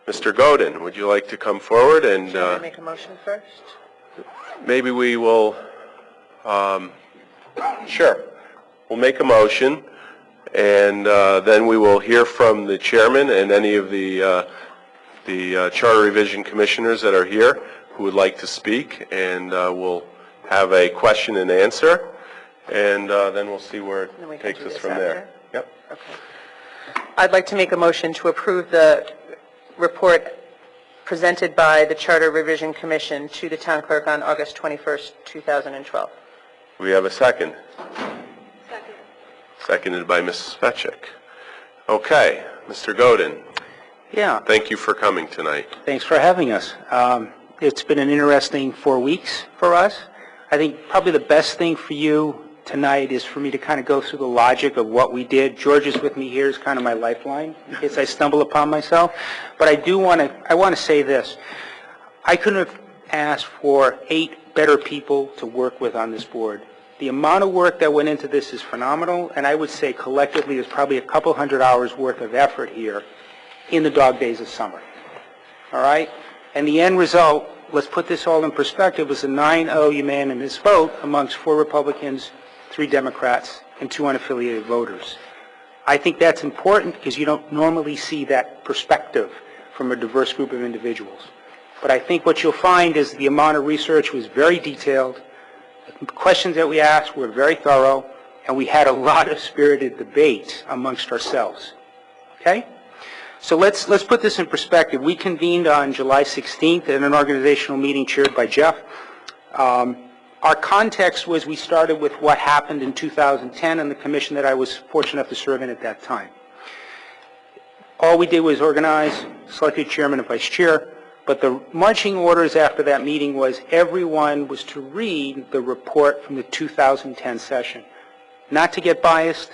Mr. Godin, would you like to come forward and Should I make a motion first? maybe we will, sure, we'll make a motion and then we will hear from the chairman and any of the Charter Revision Commissioners that are here who would like to speak, and we'll have a question and answer, and then we'll see where it takes us from there. Yep. Okay. I'd like to make a motion to approve the report presented by the Charter Revision Commission to the Town Clerk on August 21st, 2012. We have a second. Second. Seconded by Mrs. Spetchik. Okay, Mr. Godin, Yeah, thank you for coming tonight. thanks for having us. It's been an interesting 4 weeks for us. I think probably the best thing for you tonight is for me to kind of go through the logic of what we did. George is with me here is kind of my lifeline in case I stumble upon myself. But I want to say this. I couldn't have asked for 8 better people to work with on this board. The amount of work that went into this is phenomenal, and I would say collectively there's probably a couple hundred hours worth of effort here in the dog days of summer. All right? And the end result, let's put this all in perspective, was a 9-0 unanimous vote amongst 4 Republicans, 3 Democrats, and 2 unaffiliated voters. I think that's important because you don't normally see that perspective from a diverse group of individuals. But I think what you'll find is the amount of research was very detailed, the questions that we asked were very thorough, and we had a lot of spirited debate amongst ourselves. Okay? So let's put this in perspective. We convened on July 16th at an organizational meeting chaired by Jeff. Our context was we started with what happened in 2010 and the commission that I was fortunate enough to serve in at that time. All we did was organize, selected chairman and vice chair, but the marching orders after that meeting was everyone was to read the report from the 2010 session. Not to get biased,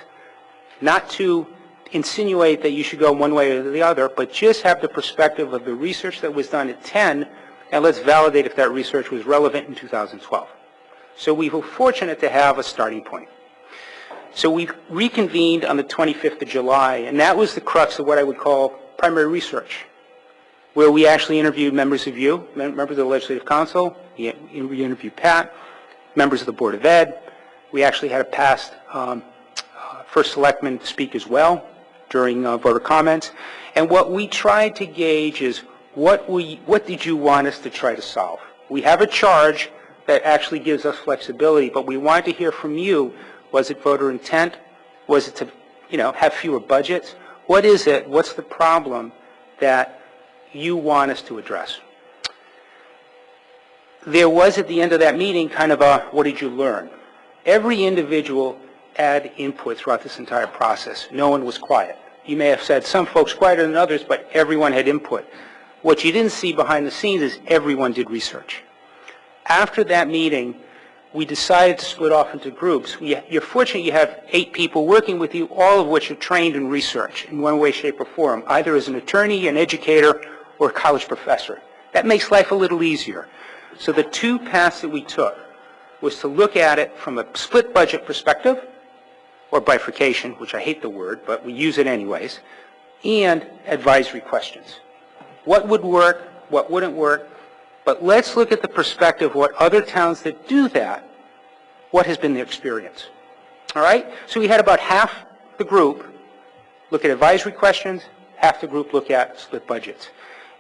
not to insinuate that you should go one way or the other, but just have the perspective of the research that was done at 10, and let's validate if that research was relevant in 2012. So we were fortunate to have a starting point. So we reconvened on the 25th of July, and that was the crux of what I would call primary research, where we actually interviewed members of you, members of the Legislative Council, we interviewed Pat, members of the Board of Ed. We actually had a past First Selectman speak as well during voter comments. And what we tried to gauge is what did you want us to try to solve? We have a charge that actually gives us flexibility, but we wanted to hear from you. Was it voter intent? Was it to, have fewer budgets? What is it? What's the problem that you want us to address? There was at the end of that meeting kind of a, what did you learn? Every individual had input throughout this entire process. No one was quiet. You may have said some folks quieter than others, but everyone had input. What you didn't see behind the scenes is everyone did research. After that meeting, we decided to split off into groups. You're fortunate you have 8 people working with you, all of which are trained in research in one way, shape, or form, either as an attorney, an educator, or a college professor. That makes life a little easier. So the 2 paths that we took was to look at it from a split budget perspective, or bifurcation, which I hate the word, but we use it anyways, and advisory questions. What would work, what wouldn't work, but let's look at the perspective of what other towns that do that, what has been their experience. All right? So we had about half the group look at advisory questions, half the group look at split budgets.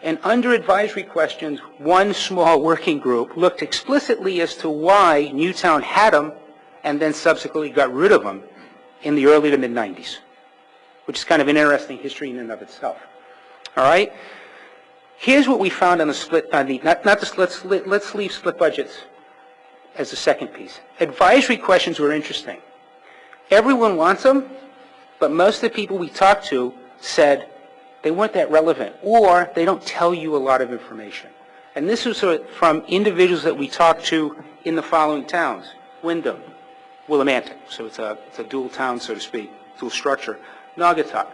And under advisory questions, one small working group looked explicitly as to why Newtown had them and then subsequently got rid of them in the early to mid-90s, which is kind of an interesting history in and of itself. All right? Here's what we found on the split, let's leave split budgets as the second piece. Advisory questions were interesting. Everyone wants them, but most of the people we talked to said they weren't that relevant, or they don't tell you a lot of information. And this was from individuals that we talked to in the following towns: Wyndham, Willimantic, so it's a dual town, so to speak, dual structure, Naugatuck,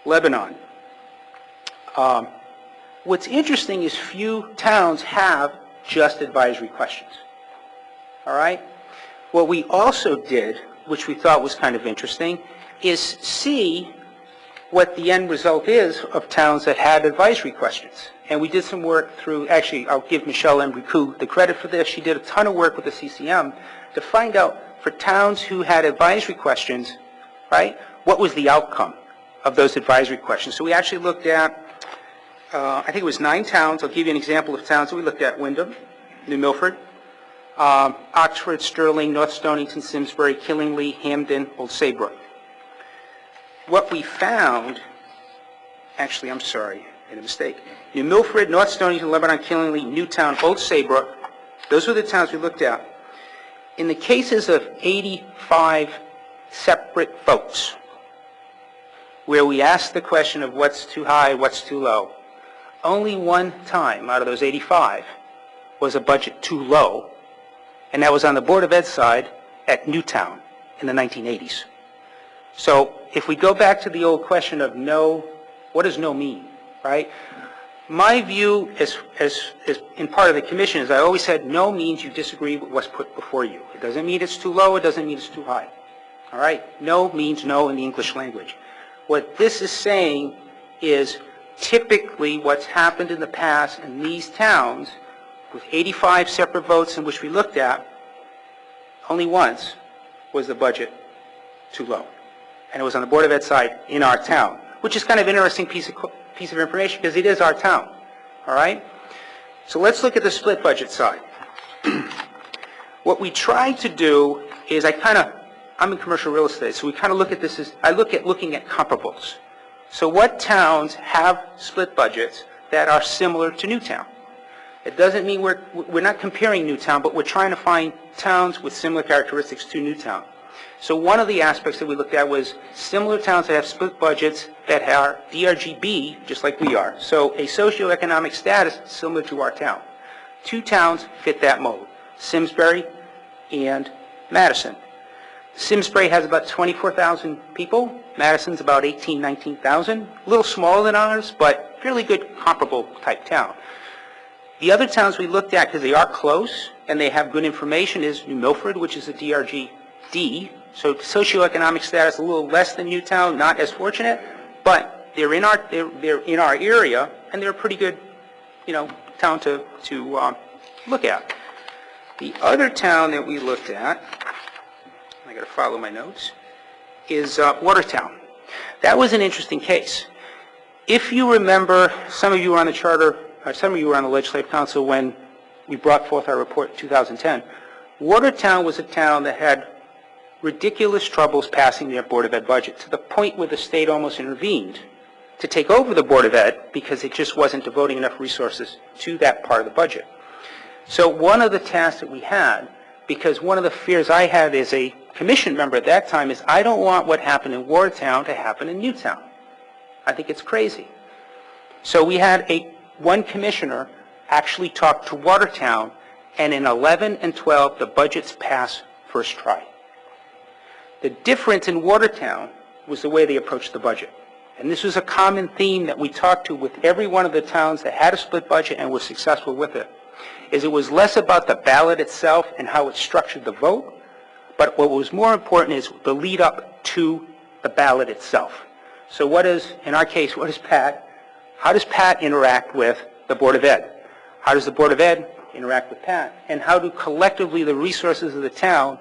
Lebanon. What's interesting is few towns have just advisory questions. All right? What we also did, which we thought was kind of interesting, is see what the end result is of towns that had advisory questions. And we did some work through, actually, I'll give Michelle Enricu the credit for this. She did a ton of work with the CCM to find out for towns who had advisory questions, right, what was the outcome of those advisory questions. So we actually looked at, I think it was 9 towns. I'll give you an example of towns that we looked at: Wyndham, New Milford, Oxford, Sterling, North Stonington, Simsbury, Killingly, Hampden, Old Saybrook. What we found, actually, I'm sorry, I made a mistake. New Milford, North Stonington, Lebanon, Killingly, Newtown, Old Saybrook, those were the towns we looked at. In the cases of 85 separate votes, where we asked the question of what's too high, what's too low, only one time out of those 85 was a budget too low, and that was on the Board of Ed side at Newtown in the 1980s. So if we go back to the old question of no, what does no mean, right? My view as in part of the commission is I always said no means you disagree with what's put before you. It doesn't mean it's too low, it doesn't mean it's too high. All right? No means no in the English language. What this is saying is typically what's happened in the past in these towns with 85 separate votes in which we looked at, only once was the budget too low. And it was on the Board of Ed side in our town, which is kind of an interesting piece of information because it is our town. All right? So let's look at the split budget side. What we tried to do is I'm in commercial real estate, so we kind of look at this as, I look at looking at comparables. So what towns have split budgets that are similar to Newtown? It doesn't mean we're not comparing Newtown, but we're trying to find towns with similar characteristics to Newtown. So one of the aspects that we looked at was similar towns that have split budgets that are DRGB, just like we are. So a socioeconomic status similar to our town. 2 towns fit that mold, Simsbury and Madison. Simsbury has about 24,000 people. Madison's about 18,000, 19,000. A little smaller than ours, but fairly good comparable type town. The other towns we looked at, because they are close and they have good information, is New Milford, which is a DRG-D. So socioeconomic status a little less than Newtown, not as fortunate, but they're in our area and they're a pretty good, town to look at. The other town that we looked at, I got to follow my notes, is Watertown. That was an interesting case. If you remember, some of you were on the charter, some of you were on the Legislative Council when we brought forth our report in 2010. Watertown was a town that had ridiculous troubles passing their Board of Ed budget to the point where the state almost intervened to take over the Board of Ed because it just wasn't devoting enough resources to that part of the budget. So one of the tasks that we had, because one of the fears I had as a commission member at that time is I don't want what happened in Watertown to happen in Newtown. I think it's crazy. So we had one commissioner actually talk to Watertown, and in 11 and 12 the budgets passed first try. The difference in Watertown was the way they approached the budget. And this was a common theme that we talked to with every one of the towns that had a split budget and was successful with it, is it was less about the ballot itself and how it structured the vote, but what was more important is the lead up to the ballot itself. So in our case, what is Pat? How does Pat interact with the Board of Ed? How does the Board of Ed interact with Pat? And how do collectively the resources of the town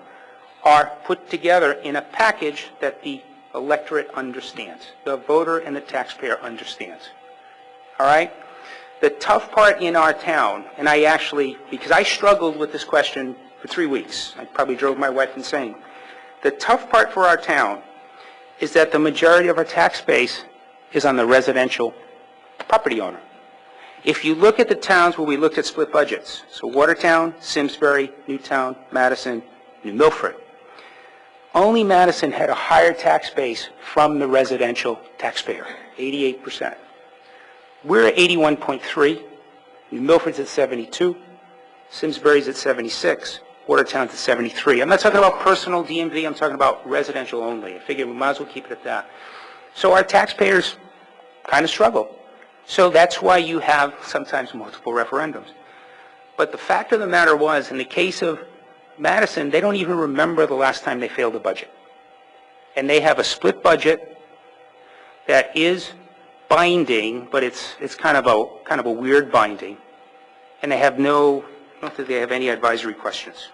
are put together in a package that the electorate understands, the voter and the taxpayer understands. All right? The tough part in our town, and I actually, because I struggled with this question for 3 weeks, I probably drove my wife insane. The tough part for our town is that the majority of our tax base is on the residential property owner. If you look at the towns where we looked at split budgets, so Watertown, Simsbury, Newtown, Madison, New Milford, only Madison had a higher tax base from the residential taxpayer, 88%. We're at 81.3, New Milford's at 72, Simsbury's at 76, Watertown's at 73. I'm not talking about personal DMV, I'm talking about residential only. I figure we might as well keep it at that. So our taxpayers kind of struggle. So that's why you have sometimes multiple referendums. But the fact of the matter was, in the case of Madison, they don't even remember the last time they failed a budget. And they have a split budget. that is binding, but it's kind of a weird binding, and they have no, I don't think they have any advisory questions.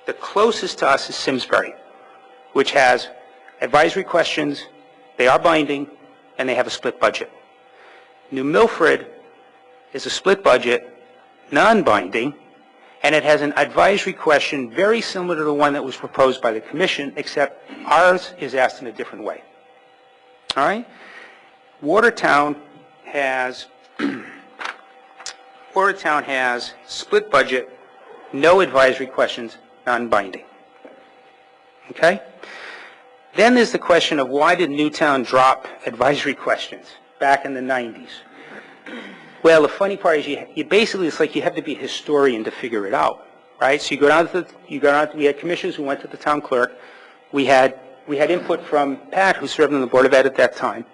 The closest to us is Simsbury, which has advisory questions, they are binding, and they have a split budget. New Milford is a split budget, non-binding, and it has an advisory question very similar to the one that was proposed by the Commission, except ours is asked in a different way. All right? Watertown has split budget, no advisory questions, non-binding. Okay? Then there's the question of why did Newtown drop advisory questions back in the 90s? Well, the funny part is you basically, it's like you have to be a historian to figure it out, right? So we had commissioners who went to the town clerk. We had input from Pat, who served on the Board of Ed at that time.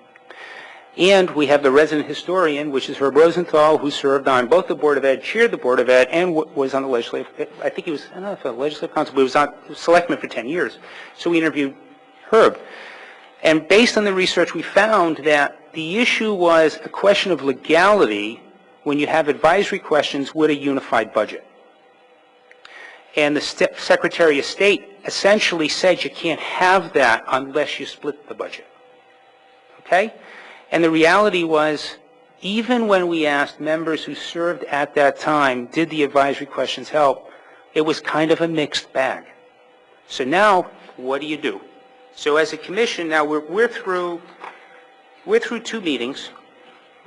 And we have the resident historian, which is Herb Rosenthal, who served on both the Board of Ed, chaired the Board of Ed, and was on the legislative, I think he was, I don't know if the legislative council, but he was on selectman for 10 years. So we interviewed Herb. And based on the research, we found that the issue was a question of legality when you have advisory questions with a unified budget. And the Secretary of State essentially said you can't have that unless you split the budget. Okay? And the reality was, even when we asked members who served at that time, did the advisory questions help, it was kind of a mixed bag. So now, what do you do? So as a commission, now we're through 2 meetings.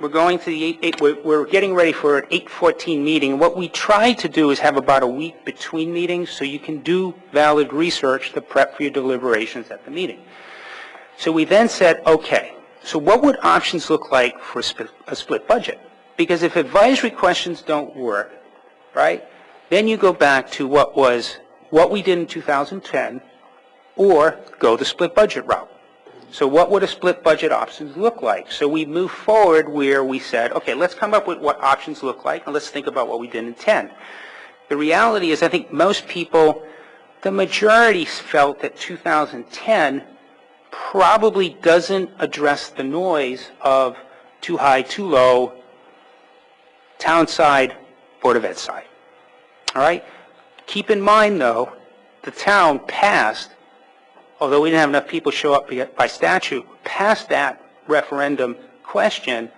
We're going to the we're getting ready for an 8/14 meeting. What we try to do is have about a week between meetings so you can do valid research to prep for your deliberations at the meeting. So we then said, okay, so what would options look like for a split budget? Because if advisory questions don't work, right, then you go back to what we did in 2010, or go the split budget route. So what would a split budget options look like? So we moved forward where we said, okay, let's come up with what options look like, and let's think about what we did in 10. The reality is I think most people, the majority felt that 2010 probably doesn't address the noise of too high, too low, town side, Board of Ed side. All right? Keep in mind, though, the town passed, although we didn't have enough people show up by statute, passed that referendum question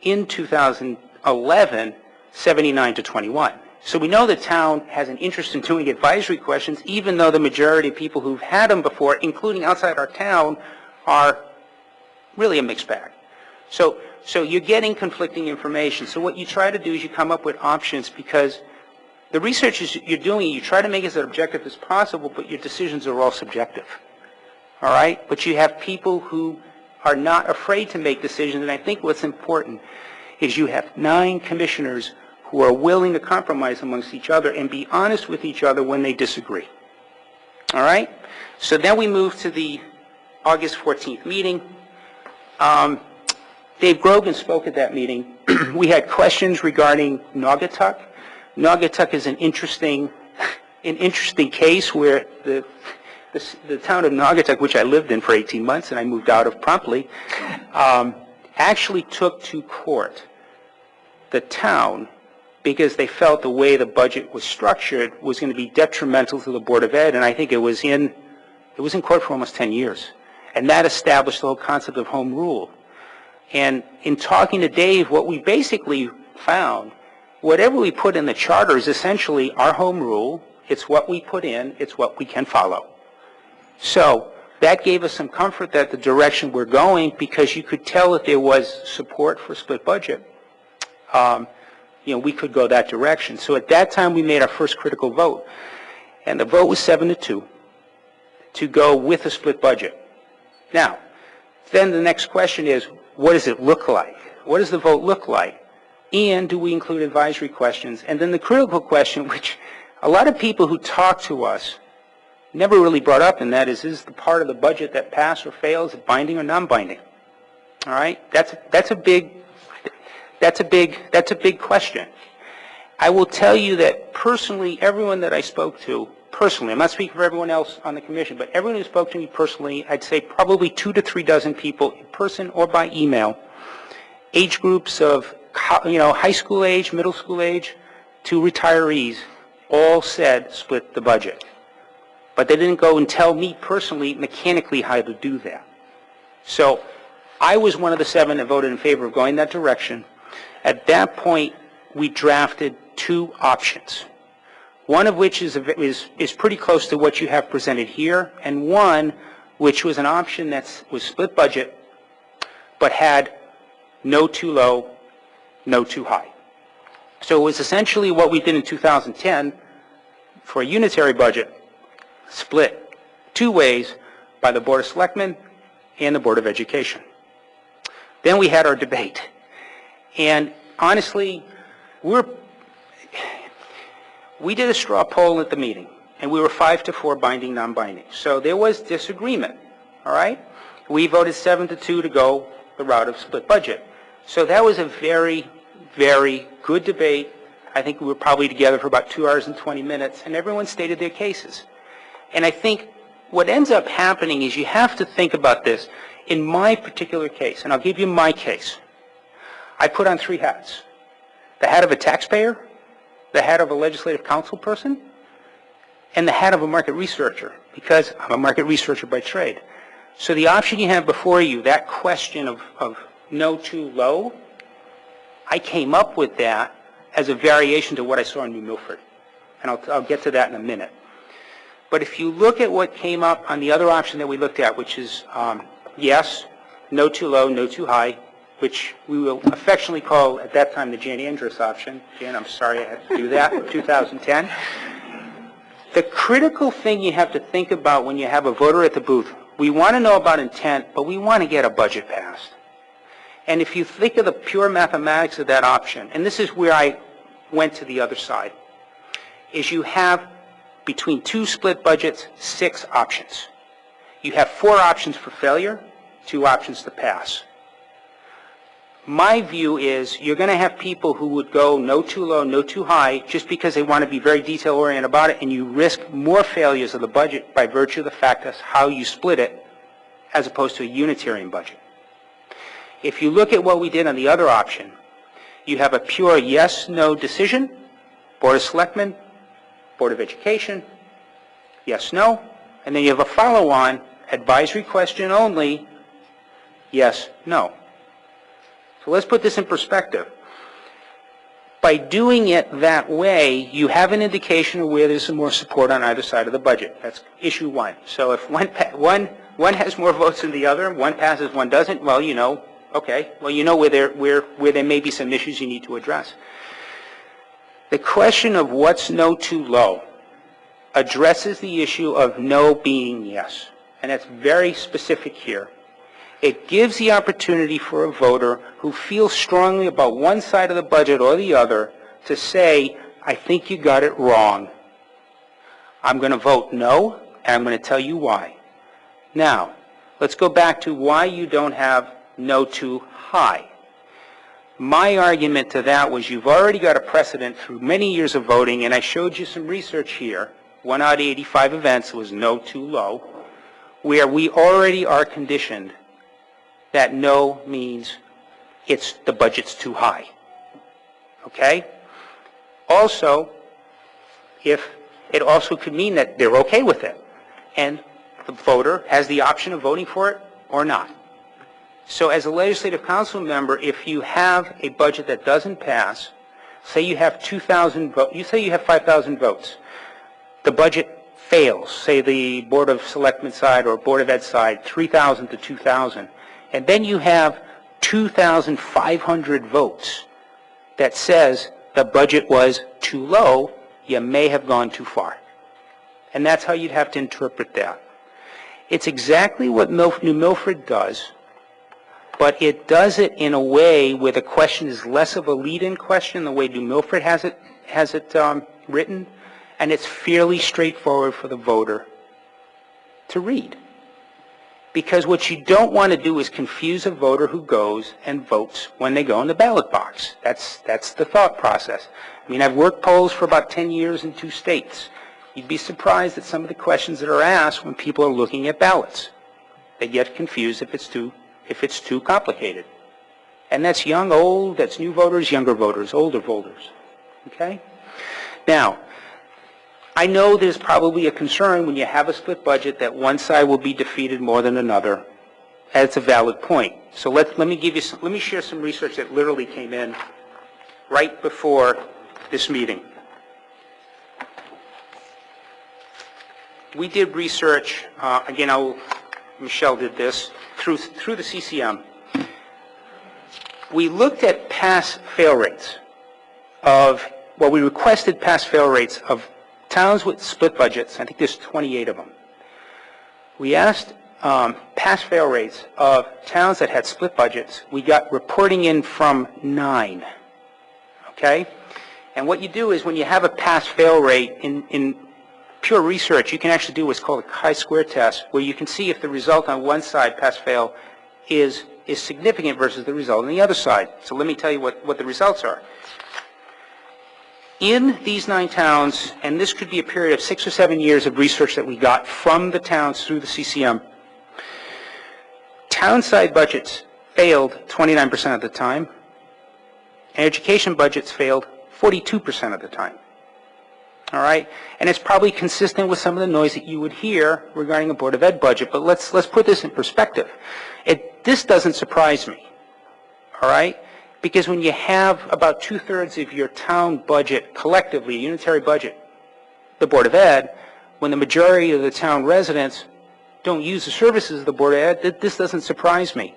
in 2011, 79-21. So we know the town has an interest in doing advisory questions, even though the majority of people who've had them before, including outside our town, are really a mixed bag. So you're getting conflicting information. So what you try to do is you come up with options, because the research you're doing, you try to make it as objective as possible, but your decisions are all subjective. All right? But you have people who are not afraid to make decisions, and I think what's important is you have 9 commissioners who are willing to compromise amongst each other and be honest with each other when they disagree. All right? So then we move to the August 14th meeting. Dave Grogan spoke at that meeting. We had questions regarding Naugatuck. Naugatuck is an interesting case where the town of Naugatuck, which I lived in for 18 months and I moved out of promptly, actually took to court the town because they felt the way the budget was structured was going to be detrimental to the Board of Ed, and I think it was in court for almost 10 years. And that established the whole concept of home rule. And in talking to Dave, what we basically found, whatever we put in the charter is essentially our home rule. It's what we put in. It's what we can follow. So that gave us some comfort that the direction we're going, because you could tell that there was support for split budget. We could go that direction. So at that time, we made our first critical vote. And the vote was 7-2 to go with a split budget. Now, then the next question is, what does it look like? What does the vote look like? And do we include advisory questions? And then the critical question, which a lot of people who talk to us never really brought up, and that is the part of the budget that passes or fails binding or non-binding? All right? That's a big question. I will tell you that personally, everyone that I spoke to personally, I'm not speaking for everyone else on the commission, but everyone who spoke to me personally, I'd say probably 2 to 3 dozen people in person or by email, age groups of, high school age, middle school age, to retirees, all said split the budget. But they didn't go and tell me personally, mechanically, how to do that. So I was one of the 7 that voted in favor of going that direction. At that point, we drafted 2 options, one of which is pretty close to what you have presented here, and one which was an option that was split budget, but had no too low, no too high. So it was essentially what we did in 2010 for a unitary budget, split 2 ways by the Board of Selectmen and the Board of Education. Then we had our debate. And honestly, we did a straw poll at the meeting, and we were 5-4 binding, non-binding. So there was disagreement, all right? We voted 7-2 to go the route of split budget. So that was a very, very good debate. I think we were probably together for about 2 hours and 20 minutes, and everyone stated their cases. And I think what ends up happening is you have to think about this. In my particular case, and I'll give you my case, I put on 3 hats. The hat of a taxpayer, the hat of a legislative council person, and the hat of a market researcher, because I'm a market researcher by trade. So the option you have before you, that question of no too low, I came up with that as a variation to what I saw in New Milford. And I'll get to that in a minute. But if you look at what came up on the other option that we looked at, which is yes, no too low, no too high, which we will affectionately call at that time the Jan Andrus option. Jan, I'm sorry I had to do that, 2010. The critical thing you have to think about when you have a voter at the booth, we want to know about intent, but we want to get a budget passed. And if you think of the pure mathematics of that option, and this is where I went to the other side, is you have between 2 split budgets, 6 options. You have 4 options for failure, 2 options to pass. My view is you're going to have people who would go no too low, no too high, just because they want to be very detail-oriented about it, and you risk more failures of the budget by virtue of the fact that's how you split it, as opposed to a unitarian budget. If you look at what we did on the other option, you have a pure yes-no decision, Board of Selectmen, Board of Education, yes-no, and then you have a follow-on advisory question only, yes-no. So let's put this in perspective. By doing it that way, you have an indication of where there's some more support on either side of the budget. That's issue 1. So if one has more votes than the other, one passes, one doesn't, well, you know, okay, well, you know where there may be some issues you need to address. The question of what's no too low addresses the issue of no being yes, and that's very specific here. It gives the opportunity for a voter who feels strongly about one side of the budget or the other to say, I think you got it wrong. I'm going to vote no, and I'm going to tell you why. Now, let's go back to why you don't have no too high. My argument to that was you've already got a precedent through many years of voting, and I showed you some research here. 1 out of 85 events was no too low, where we already are conditioned that no means the budget's too high. Okay? Also, if it also could mean that they're okay with it, and the voter has the option of voting for it or not. So as a legislative council member, if you have a budget that doesn't pass, say you have 2,000 votes, you say you have 5,000 votes, the budget fails, say the Board of Selectmen side or Board of Ed side, 3,000 to 2,000, and then you have 2,500 votes that says the budget was too low, you may have gone too far. And that's how you'd have to interpret that. It's exactly what New Milford does, but it does it in a way where the question is less of a lead-in question, the way New Milford has it written, and it's fairly straightforward for the voter to read. Because what you don't want to do is confuse a voter who goes and votes when they go in the ballot box. That's the thought process. I mean, I've worked polls for about 10 years in 2 states. You'd be surprised at some of the questions that are asked when people are looking at ballots. They get confused if it's too complicated. And that's young, old, that's new voters, younger voters, older voters. Okay? Now, I know there's probably a concern when you have a split budget that one side will be defeated more than another. That's a valid point. So let me share some research that literally came in right before this meeting. We did research, again, Michelle did this, through the CCM. We looked at pass-fail rates we requested pass-fail rates of towns with split budgets. I think there's 28 of them. We asked pass-fail rates of towns that had split budgets. We got reporting in from 9. Okay? And what you do is when you have a pass-fail rate in pure research, you can actually do what's called a chi-square test, where you can see if the result on one side, pass-fail, is significant versus the result on the other side. So let me tell you what the results are. In these 9 towns, and this could be a period of 6 or 7 years of research that we got from the towns through the CCM, town-side budgets failed 29% of the time, and education budgets failed 42% of the time. All right? And it's probably consistent with some of the noise that you would hear regarding a Board of Ed budget, but let's put this in perspective. This doesn't surprise me, all right? Because when you have about 2/3 of your town budget collectively, a unitary budget, the Board of Ed, when the majority of the town residents don't use the services of the Board of Ed, this doesn't surprise me.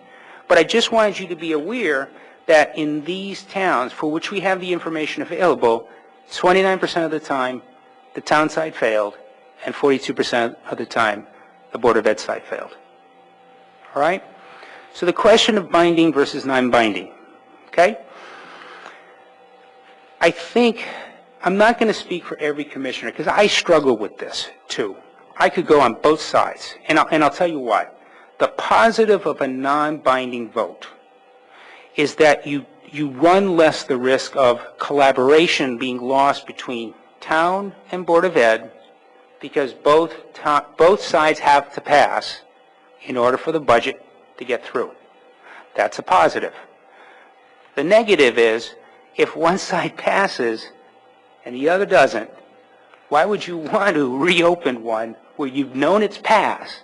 But I just wanted you to be aware that in these towns for which we have the information available, 29% of the time the town side failed, and 42% of the time the Board of Ed side failed. All right? So the question of binding versus non-binding, okay? I think, I'm not going to speak for every commissioner, because I struggle with this, too. I could go on both sides, and I'll tell you why. The positive of a non-binding vote is that you run less the risk of collaboration being lost between town and Board of Ed, because both sides have to pass in order for the budget to get through. That's a positive. The negative is, if one side passes and the other doesn't, why would you want to reopen one where you've known it's passed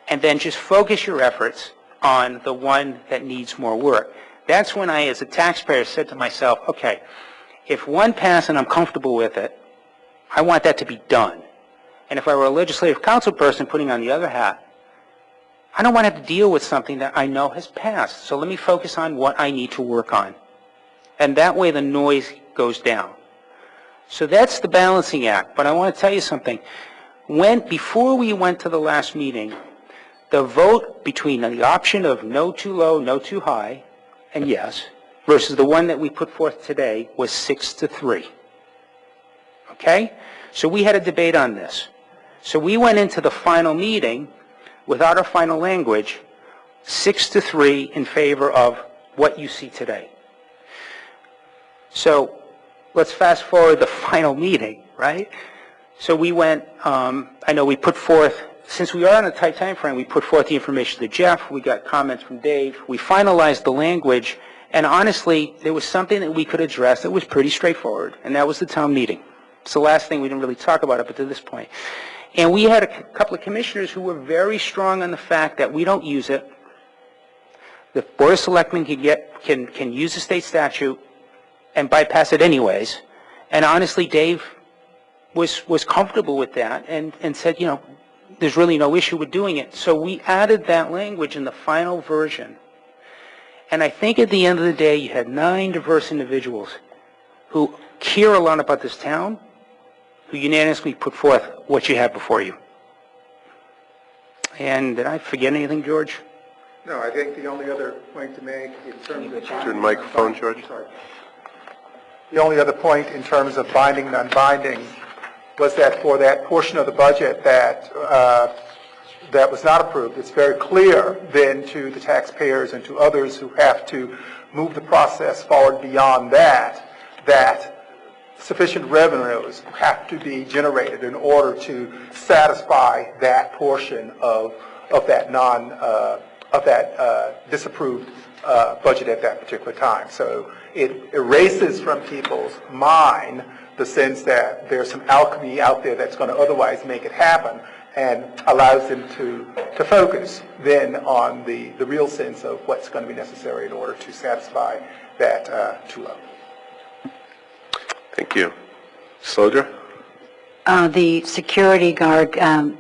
and then just focus your efforts on the one that needs more work? That's when I, as a taxpayer, said to myself, okay, if one passed and I'm comfortable with it, I want that to be done. And if I were a legislative council person putting on the other hat, I don't want to have to deal with something that I know has passed. So let me focus on what I need to work on. And that way the noise goes down. So that's the balancing act. But I want to tell you something. Before we went to the last meeting, the vote between the option of no too low, no too high, and yes, versus the one that we put forth today was 6-3. Okay? So we had a debate on this. So we went into the final meeting without our final language, 6-3 in favor of what you see today. So let's fast forward the final meeting, right? So we went, I know we put forth, since we are on a tight time frame, we put forth the information to Jeff, we got comments from Dave, we finalized the language, and honestly, there was something that we could address that was pretty straightforward, and that was the town meeting. It's the last thing we didn't really talk about up to this point. And we had a couple of commissioners who were very strong on the fact that we don't use it. The Board of Selectmen can use the state statute and bypass it anyways. And honestly, Dave was comfortable with that and said, you know, there's really no issue with doing it. So we added that language in the final version. And I think at the end of the day, you had 9 diverse individuals who care a lot about this town, who unanimously put forth what you have before you. And did I forget anything, George? No, I think the only other point to make in terms of... Turn the microphone, George. Sorry. The only other point in terms of binding, non-binding, was that for that portion of the budget that was not approved, it's very clear then to the taxpayers and to others who have to move the process forward beyond that, that sufficient revenues have to be generated in order to satisfy that portion of that disapproved budget at that particular time. So it erases from people's mind the sense that there's some alchemy out there that's going to otherwise make it happen, and allows them to focus then on the real sense of what's going to be necessary in order to satisfy that TULO. Thank you. Slodra? The security guard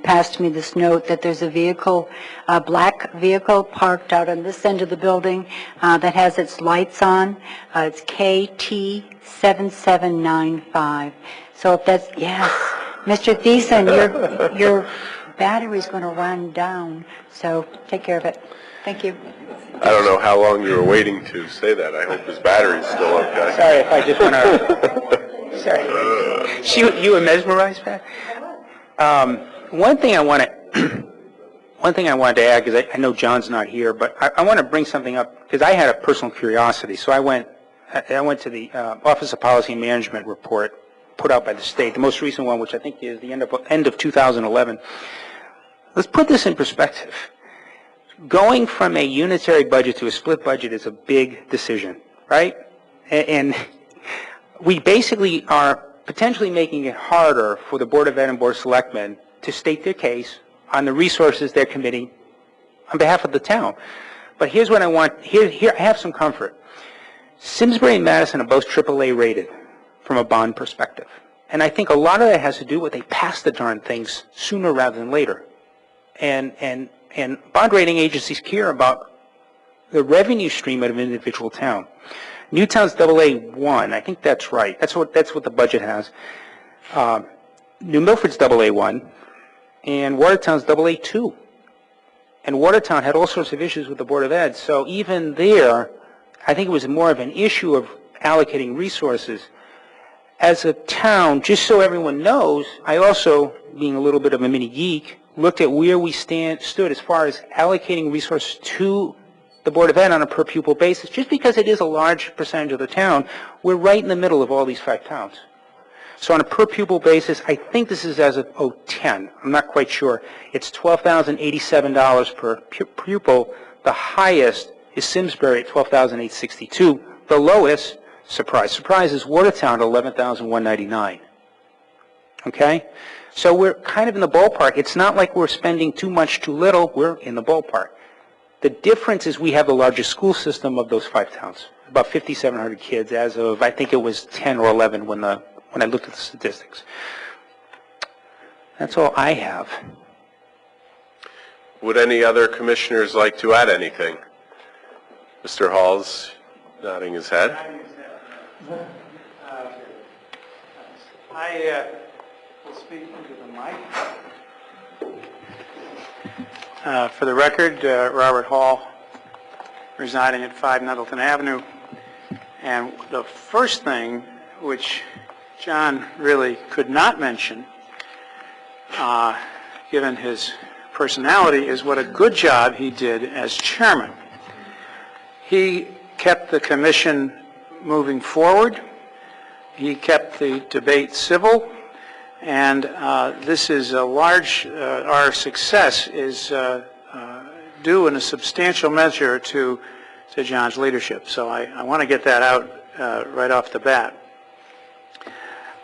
passed me this note that there's a vehicle, a black vehicle parked out on this end of the building that has its lights on. It's KT7795. So if that's, yes, Mr. Thiessen, your battery's going to run down. So take care of it. Thank you. I don't know how long you were waiting to say that. I hope his battery's still okay. Sorry if I just went out. Sorry. You were mesmerized, Pat? One thing I wanted to add, because I know John's not here, but I want to bring something up, because I had a personal curiosity. So I went to the Office of Policy and Management report put out by the state, the most recent one, which I think is the end of 2011. Let's put this in perspective. Going from a unitary budget to a split budget is a big decision, right? And we basically are potentially making it harder for the Board of Ed and Board of Selectmen to state their case on the resources they're committing on behalf of the town. But here's what I want. Here I have some comfort. Simsbury and Madison are both AAA rated from a bond perspective. And I think a lot of that has to do with they pass the darn things sooner rather than later. And bond rating agencies care about the revenue stream of an individual town. Newtown's AA1, I think that's right. That's what the budget has. New Milford's AA1, and Watertown's AA2. And Watertown had all sorts of issues with the Board of Ed. So even there, I think it was more of an issue of allocating resources. As a town, just so everyone knows, I also, being a little bit of a mini geek, looked at where we stood as far as allocating resources to the Board of Ed on a per pupil basis. Just because it is a large percentage of the town, we're right in the middle of all these 5 towns. So on a per pupil basis, I think this is as of 2010. I'm not quite sure. It's $12,087 per pupil. The highest is Simsbury at $12,862. The lowest, surprise, surprise, is Watertown at $11,199. Okay? So we're kind of in the ballpark. It's not like we're spending too much, too little. We're in the ballpark. The difference is we have the largest school system of those 5 towns, about 5,700 kids as of, I think it was 10 or 11 when I looked at the statistics. That's all I have. Would any other commissioners like to add anything? Mr. Hall's nodding his head. I will speak into the mic. For the record, Robert Hall, residing at 5 Nettleton Avenue. And the first thing, which John really could not mention, given his personality, is what a good job he did as chairman. He kept the commission moving forward. He kept the debate civil. And this is a large, our success is due in a substantial measure to John's leadership. So I want to get that out right off the bat.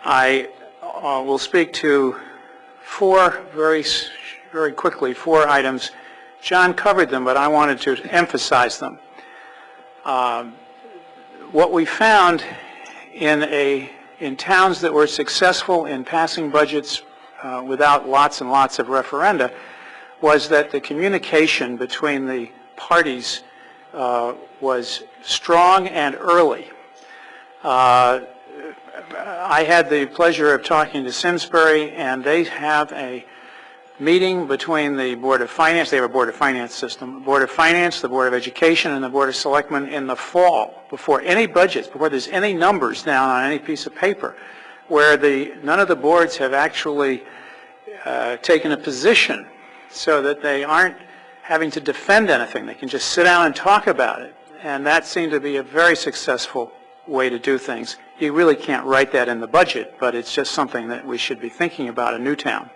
I will speak to very quickly, 4 items. John covered them, but I wanted to emphasize them. What we found in towns that were successful in passing budgets without lots and lots of referenda was that the communication between the parties was strong and early. I had the pleasure of talking to Simsbury, and they have a meeting between the Board of Finance, they have a Board of Finance system, the Board of Finance, the Board of Education, and the Board of Selectmen in the fall, before any budgets, before there's any numbers down on any piece of paper, where none of the boards have actually taken a position so that they aren't having to defend anything. They can just sit down and talk about it. And that seemed to be a very successful way to do things you really can't write that in the budget, but it's just something that we should be thinking about in Newtown.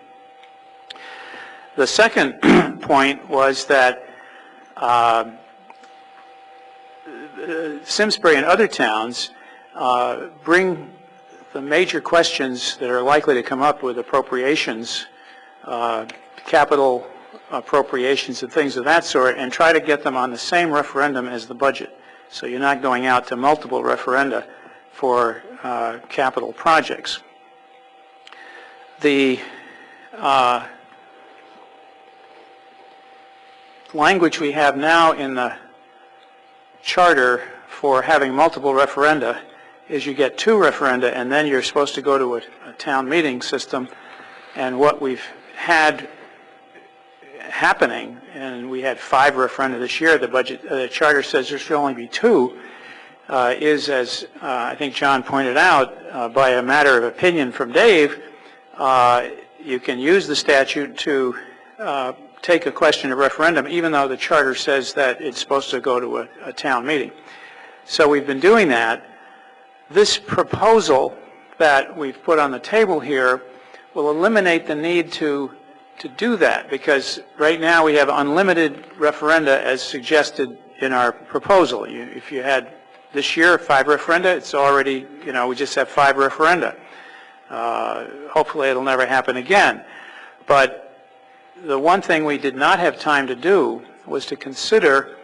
The second point was that Simsbury and other towns bring the major questions that are likely to come up with appropriations, capital appropriations and things of that sort, and try to get them on the same referendum as the budget. So you're not going out to multiple referenda for capital projects. The language we have now in the charter for having multiple referenda is you get 2 referenda and then you're supposed to go to a town meeting system. And what we've had happening, and we had 5 referenda this year, the charter says there should only be 2, is, as I think John pointed out, by a matter of opinion from Dave, you can use the statute to take a question of referendum, even though the charter says that it's supposed to go to a town meeting. So we've been doing that. This proposal that we've put on the table here will eliminate the need to do that, because right now we have unlimited referenda as suggested in our proposal. If you had this year 5 referenda, it's already, we just have 5 referenda. Hopefully it'll never happen again. But the one thing we did not have time to do was to consider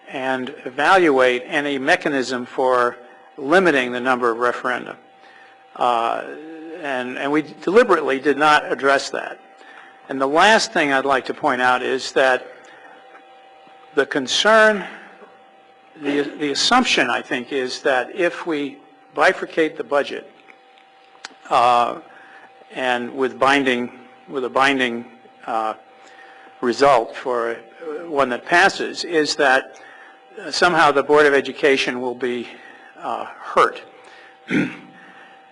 and evaluate any mechanism for limiting the number of referenda. And we deliberately did not address that. And the last thing I'd like to point out is that the concern, the assumption, I think, is that if we bifurcate the budget and with a binding result for one that passes, is that somehow the Board of Education will be hurt.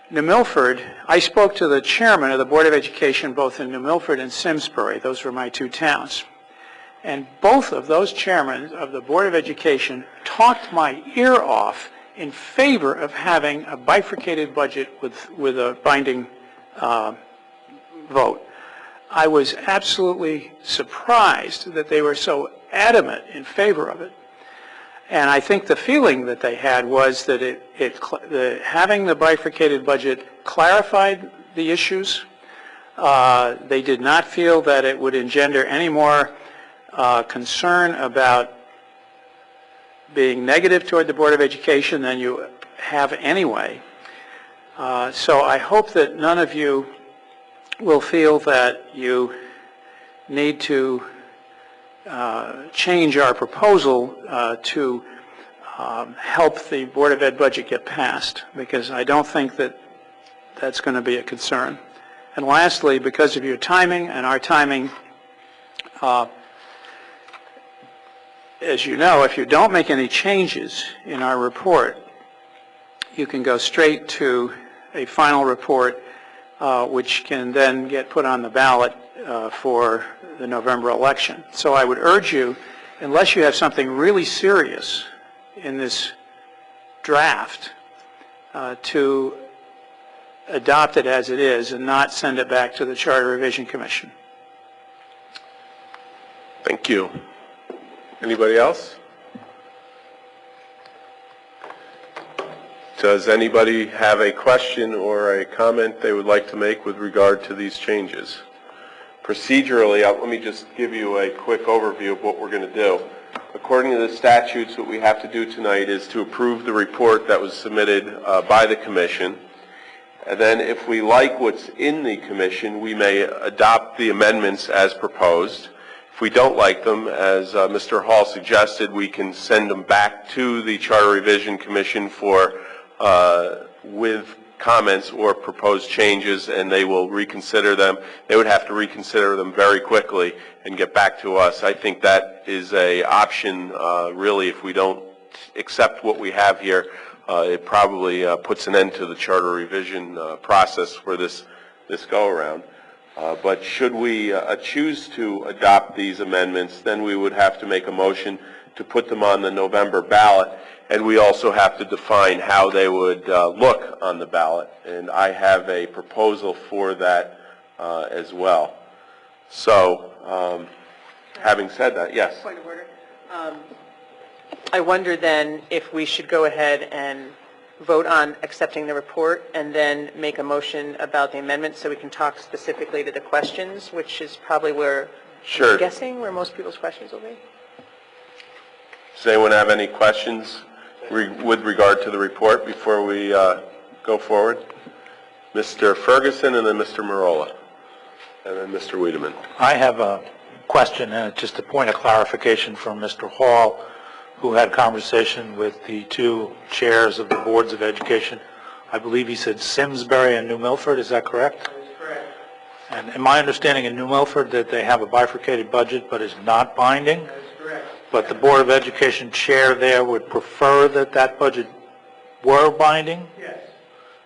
New Milford, I spoke to the chairman of the Board of Education both in New Milford and Simsbury. Those were my 2 towns. And both of those chairmen of the Board of Education talked my ear off in favor of having a bifurcated budget with a binding vote. I was absolutely surprised that they were so adamant in favor of it. And I think the feeling that they had was that having the bifurcated budget clarified the issues. They did not feel that it would engender any more concern about being negative toward the Board of Education than you have anyway. So I hope that none of you will feel that you need to change our proposal to help the Board of Ed budget get passed, because I don't think that that's going to be a concern. And lastly, because of your timing and our timing, as you know, if you don't make any changes in our report, you can go straight to a final report which can then get put on the ballot for the November election. So I would urge you, unless you have something really serious in this draft, to adopt it as it is and not send it back to the Charter Revision Commission. Thank you. Anybody else? Does anybody have a question or a comment they would like to make with regard to these changes? Procedurally, let me just give you a quick overview of what we're going to do. According to the statutes, what we have to do tonight is to approve the report that was submitted by the Commission. And then if we like what's in the Commission, we may adopt the amendments as proposed. If we don't like them, as Mr. Hall suggested, we can send them back to the Charter Revision Commission for with comments or proposed changes, and they will reconsider them. They would have to reconsider them very quickly and get back to us. I think that is an option, really, if we don't accept what we have here. It probably puts an end to the charter revision process for this go-around. But should we choose to adopt these amendments, then we would have to make a motion to put them on the November ballot, and we also have to define how they would look on the ballot, and I have a proposal for that as well. So, having said that, yes. Point of order. I wonder then if we should go ahead and vote on accepting the report and then make a motion about the amendment so we can talk specifically to the questions, which is probably where, Sure. I'm guessing, where most people's questions will be. Does anyone have any questions with regard to the report before we go forward? Mr. Ferguson and then Mr. Marola, and then Mr. Wiedemann. I have a question, just a point of clarification from Mr. Hall, who had conversation with the two chairs of the boards of education. I believe he said Simsbury and New Milford. Is that correct? That is correct. And in my understanding in New Milford that they have a bifurcated budget but is not binding? That is correct. But the Board of Education chair there would prefer that that budget were binding? Yes.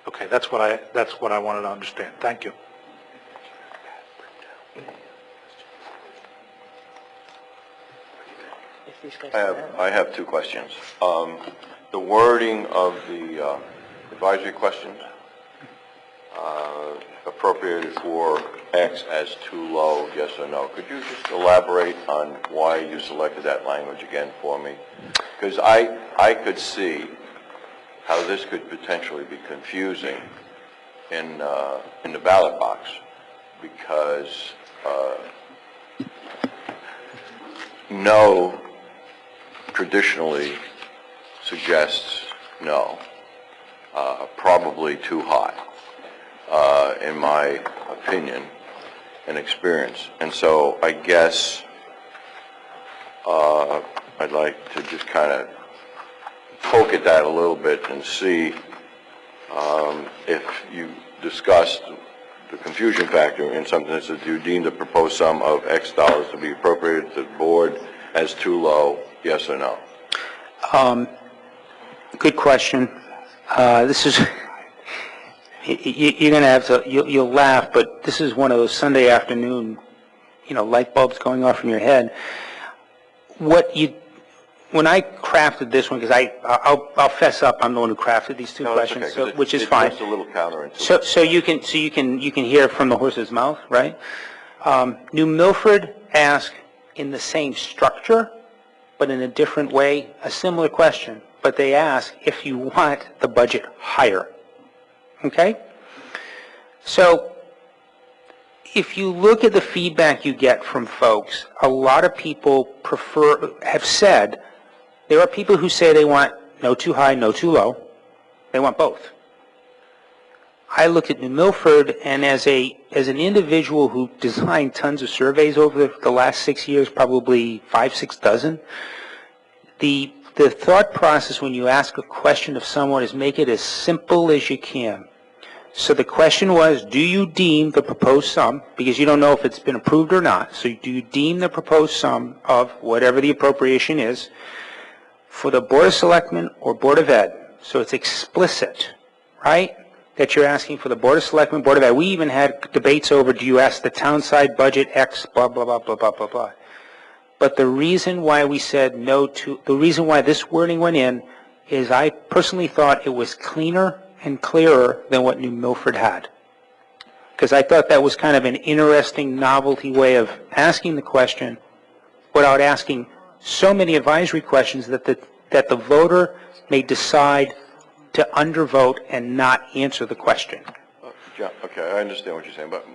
Okay, that's what I wanted to understand. Thank you. If these guys I have two questions. The wording of the advisory questions, appropriated for X as too low, yes or no. Could you just elaborate on why you selected that language again for me? Because I could see how this could potentially be confusing in the ballot box, because no traditionally suggests no, probably too high, in my opinion and experience. And so I guess I'd like to just kind of poke at that a little bit and see if you discussed the confusion factor in something that says, do you deem the proposed sum of X dollars to be appropriated to the board as too low, yes or no? Good question. This is, you're going to have to, you'll laugh, but this is one of those Sunday afternoon, light bulbs going off in your head. When I crafted this one, because I'll fess up, I'm the one who crafted these two questions, okay, so, which is fine. It's a little counterintuitive. So you can hear from the horse's mouth, right? New Milford asked in the same structure, but in a different way, a similar question. But they ask if you want the budget higher. Okay? So if you look at the feedback you get from folks, a lot of people have said, there are people who say they want no too high, no too low. They want both. I look at New Milford, and as an individual who designed tons of surveys over the last 6 years, probably 5, 6 dozen, the thought process when you ask a question of someone is make it as simple as you can. So the question was, do you deem the proposed sum, because you don't know if it's been approved or not, so do you deem the proposed sum of whatever the appropriation is for the Board of Selectmen or Board of Ed? So it's explicit, right, that you're asking for the Board of Selectmen, Board of Ed. We even had debates over, do you ask the town side budget X, blah, blah, blah, blah, blah, blah, blah. But the reason why we said no to, the reason why this wording went in is I personally thought it was cleaner and clearer than what New Milford had. Because I thought that was kind of an interesting novelty way of asking the question without asking so many advisory questions that the voter may decide to undervote and not answer the question. John, okay, I understand what you're saying, but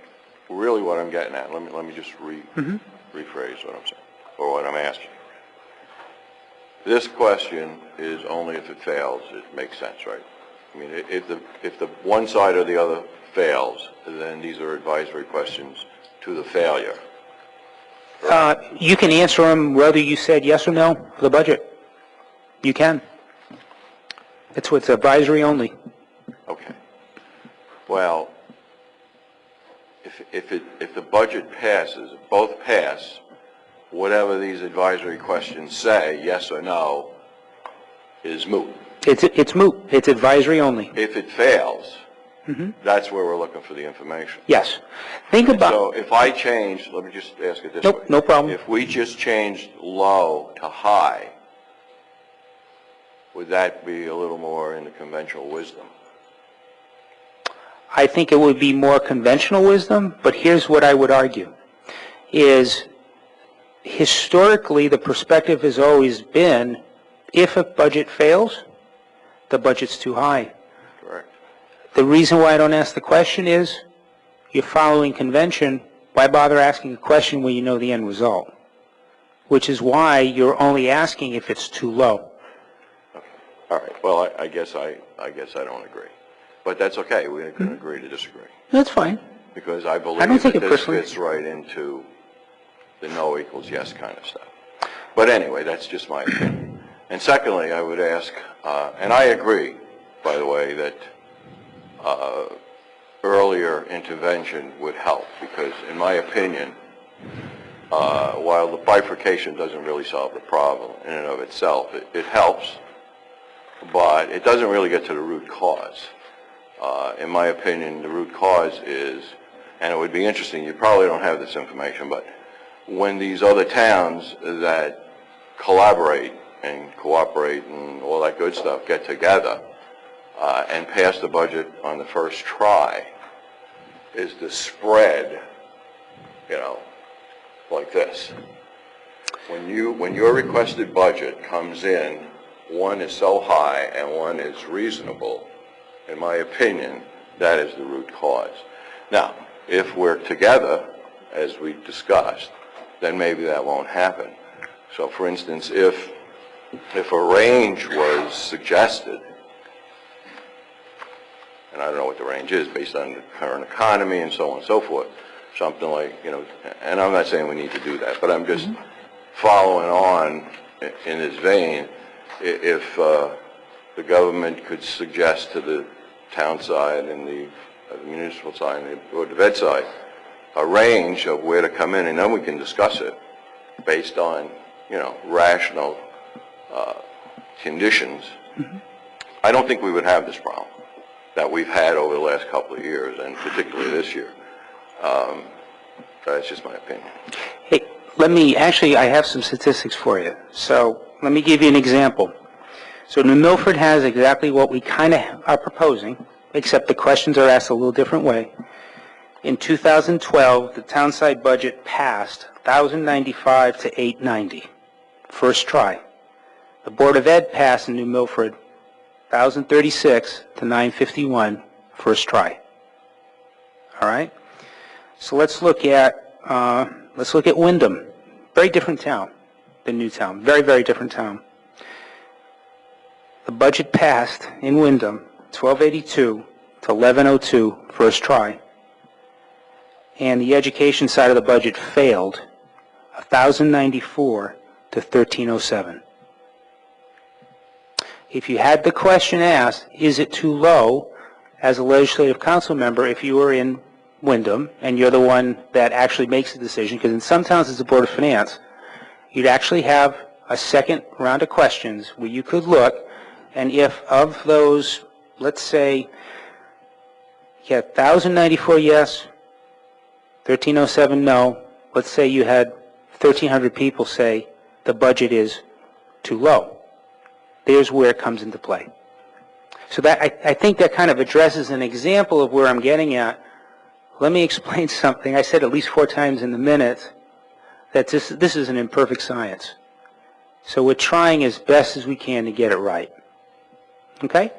really what I'm getting at, let me just rephrase what I'm saying, or what I'm asking. This question is only if it fails, it makes sense, right? I mean, if the one side or the other fails, then these are advisory questions to the failure. You can answer them whether you said yes or no for the budget. You can. It's advisory only. Okay. Well, if the budget passes, if both pass, whatever these advisory questions say, yes or no, is moot. It's moot. It's advisory only. If it fails, that's where we're looking for the information. Yes. Think about. So if I change, let me just ask it this way. No problem. If we just changed low to high, would that be a little more in the conventional wisdom? I think it would be more conventional wisdom, but here's what I would argue, is historically the perspective has always been, if a budget fails, the budget's too high. Correct. The reason why I don't ask the question is, you're following convention, why bother asking a question when you know the end result? Which is why you're only asking if it's too low. Okay. All right. Well, I guess I don't agree. But that's okay. We can agree to disagree. That's fine. Because I believe don't think that it this personally. fits right into the no equals yes kind of stuff. But anyway, that's just my opinion. And secondly, I would ask, and I agree, by the way, that earlier intervention would help, because in my opinion, while the bifurcation doesn't really solve the problem in and of itself, it helps, but it doesn't really get to the root cause. In my opinion, the root cause is, and it would be interesting, you probably don't have this information, but when these other towns that collaborate and cooperate and all that good stuff get together and pass the budget on the first try, is the spread, you know, like this. When your requested budget comes in, one is so high and one is reasonable, in my opinion, that is the root cause. Now, if we're together, as we discussed, then maybe that won't happen. So, for instance, if a range was suggested, and I don't know what the range is based on the current economy and so on and so forth, something like, you know, and I'm not saying we need to do that, but I'm just following on in this vein, if the government could suggest to the town side and the municipal side and the Board of Ed side a range of where to come in, and then we can discuss it based on, you know, rational conditions. I don't think we would have this problem that we've had over the last couple of years, and particularly this year. That's just my opinion. Hey, I have some statistics for you. So let me give you an example. So New Milford has exactly what we kind of are proposing, except the questions are asked a little different way. In 2012, the townside budget passed 1,095 to 890, first try. The Board of Ed passed in New Milford 1,036 to 951, first try. All right? So let's look at Wyndham. Very different town than Newtown. Very, very different town. The budget passed in Wyndham 1,282 to 1,102, first try. And the education side of the budget failed 1,094 to 1,307. If you had the question asked, is it too low, as a legislative council member, if you were in Wyndham and you're the one that actually makes the decision, because in some towns it's the Board of Finance, you'd actually have a second round of questions where you could look, and if of those, let's say, you had 1,094 yes, 1,307 no, let's say you had 1,300 people say the budget is too low. There's where it comes into play. So that I think that kind of addresses an example of where I'm getting at. Let me explain something. I said at least 4 times in the minute that this is an imperfect science. So we're trying as best as we can to get it right. Okay?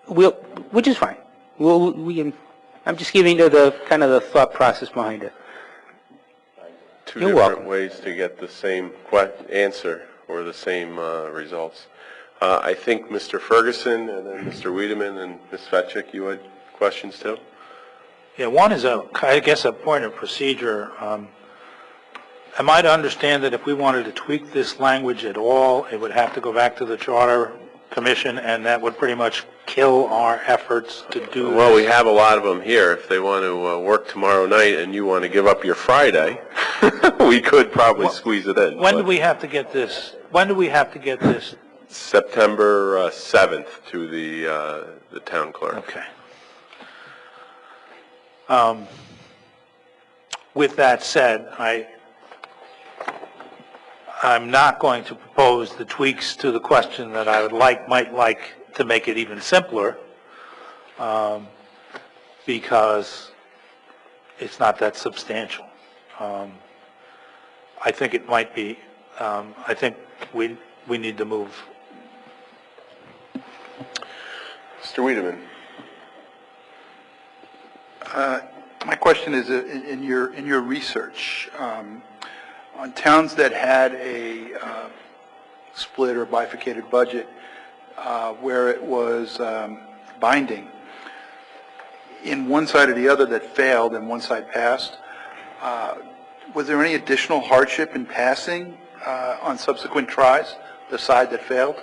Which is fine. I'm just giving you the kind of the thought process behind it. Two You're different welcome. ways to get the same answer or the same results. I think Mr. Ferguson and then Mr. Wiedemann and Ms. Fetchik, you had questions too? Yeah, one is, I guess, a point of procedure. Am I to understand that if we wanted to tweak this language at all, it would have to go back to the Charter Commission, and that would pretty much kill our efforts to do Well, we this? have a lot of them here. If they want to work tomorrow night and you want to give up your Friday, we could probably squeeze it in. When do but we have to get this? When do we have to get this? September 7th to the town clerk. Okay. With that said, I'm not going to propose the tweaks to the question that I might like to make it even simpler, because it's not that substantial. I think it might be, I think we need to move. Mr. Wiedemann. My question is, in your research, on towns that had a split or bifurcated budget where it was binding, in one side or the other that failed and one side passed, was there any additional hardship in passing on subsequent tries, the side that failed?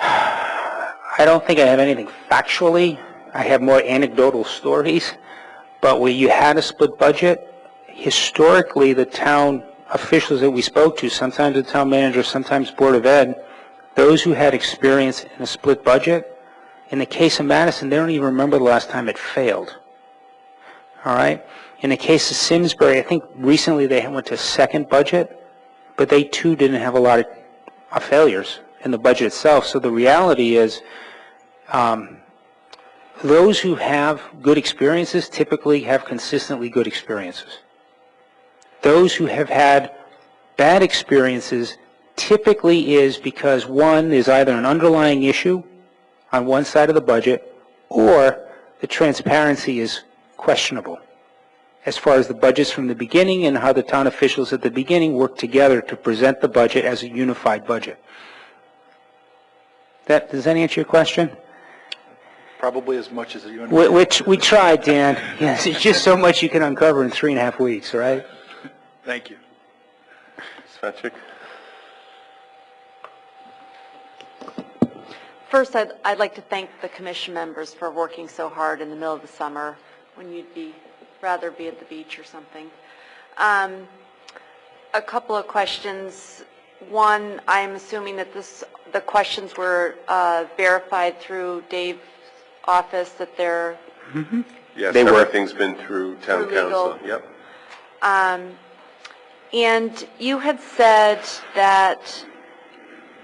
I don't think I have anything factually. I have more anecdotal stories. But where you had a split budget, historically the town officials that we spoke to, sometimes the town manager, sometimes Board of Ed, those who had experience in a split budget, in the case of Madison, they don't even remember the last time it failed. All right? In the case of Simsbury, I think recently they went to a second budget, but they too didn't have a lot of failures in the budget itself. So the reality is, those who have good experiences typically have consistently good experiences. Those who have had bad experiences typically is because, one, there's either an underlying issue on one side of the budget, or the transparency is questionable as far as the budgets from the beginning and how the town officials at the beginning work together to present the budget as a unified budget. Does that answer your question? Probably as much as you. Which we tried, Dan. Yes, it's just so much you can uncover in 3.5 weeks, right? Thank you. Patrick. First, I'd like to thank the commission members for working so hard in the middle of the summer when you'd rather be at the beach or something. A couple of questions. One, I'm assuming that the questions were verified through Dave's office, that they're Yes, They were. everything's been through town Through legal. council. Yep. And you had said that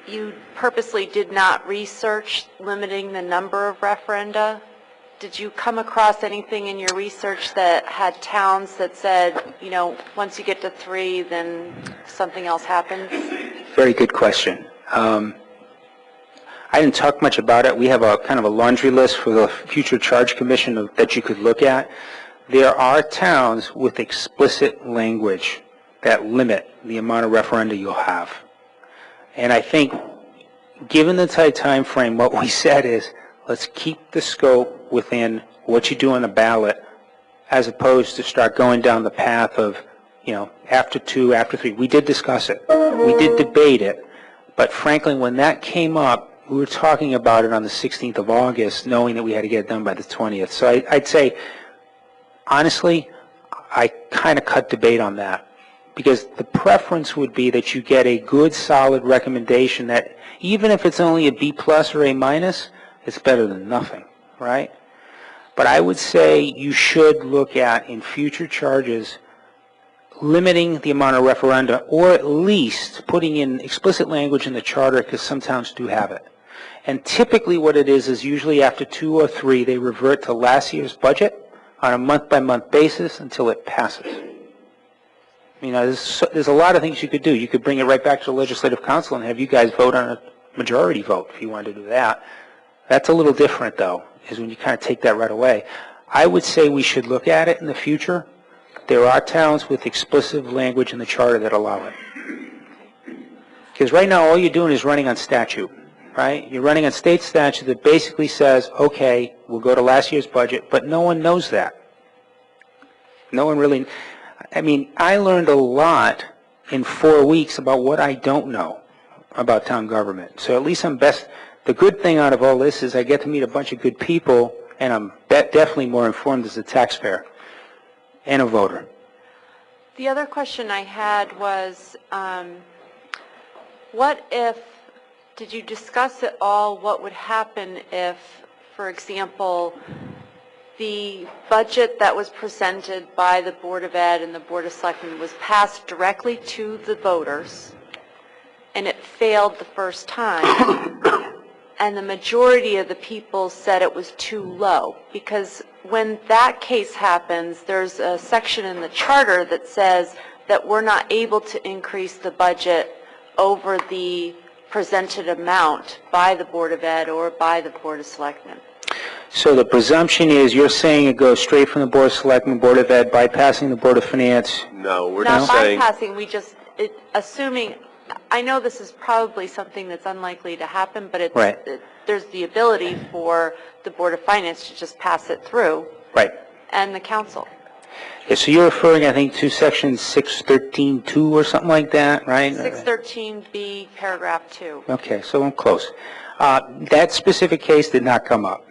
you purposely did not research limiting the number of referenda. Did you come across anything in your research that had towns that said, you know, once you get to 3, then something else happens? Very good question. I didn't talk much about it. We have a kind of a laundry list for the future charge commission that you could look at. There are towns with explicit language that limit the amount of referenda you'll have. And I think, given the tight time frame, what we said is, let's keep the scope within what you do on the ballot, as opposed to start going down the path of, you know, after 2, after 3. We did discuss it. We did debate it. But frankly, when that came up, we were talking about it on the 16th of August, knowing that we had to get it done by the 20th. So I'd say, honestly, I kind of cut debate on that, because the preference would be that you get a good, solid recommendation that, even if it's only a B+ or A-, it's better than nothing, right? But I would say you should look at, in future charges, limiting the amount of referenda, or at least putting in explicit language in the charter, because some towns do have it. And typically what it is usually after 2 or 3, they revert to last year's budget on a month-by-month basis until it passes. You know, there's a lot of things you could do. You could bring it right back to the Legislative Council and have you guys vote on a majority vote if you wanted to do that. That's a little different, though, is when you kind of take that right away. I would say we should look at it in the future. There are towns with explicit language in the charter that allow it. Because right now all you're doing is running on statute, right? You're running on state statute that basically says, okay, we'll go to last year's budget, but no one knows that. No one really... I mean, I learned a lot in 4 weeks about what I don't know about town government. So at least I'm best... The good thing out of all this is I get to meet a bunch of good people, and I'm definitely more informed as a taxpayer and a voter. The other question I had was, did you discuss at all what would happen if, for example, the budget that was presented by the Board of Ed and the Board of Selectmen was passed directly to the voters, and it failed the first time, and the majority of the people said it was too low, because when that case happens, there's a section in the charter that says that we're not able to increase the budget over the presented amount by the Board of Ed or by the Board of Selectmen. So the presumption is you're saying it goes straight from the Board of Selectmen, Board of Ed, bypassing the Board of Finance. No, we're Not just saying, bypassing, we just, assuming, I know this is probably something that's unlikely to happen, but Right. there's the ability for the Board of Finance to just pass it through, Right. and the council. Yeah, so you're referring, I think, to section 613.2 or something like that, right? 613B, paragraph 2. Okay, so I'm close. That specific case did not come up.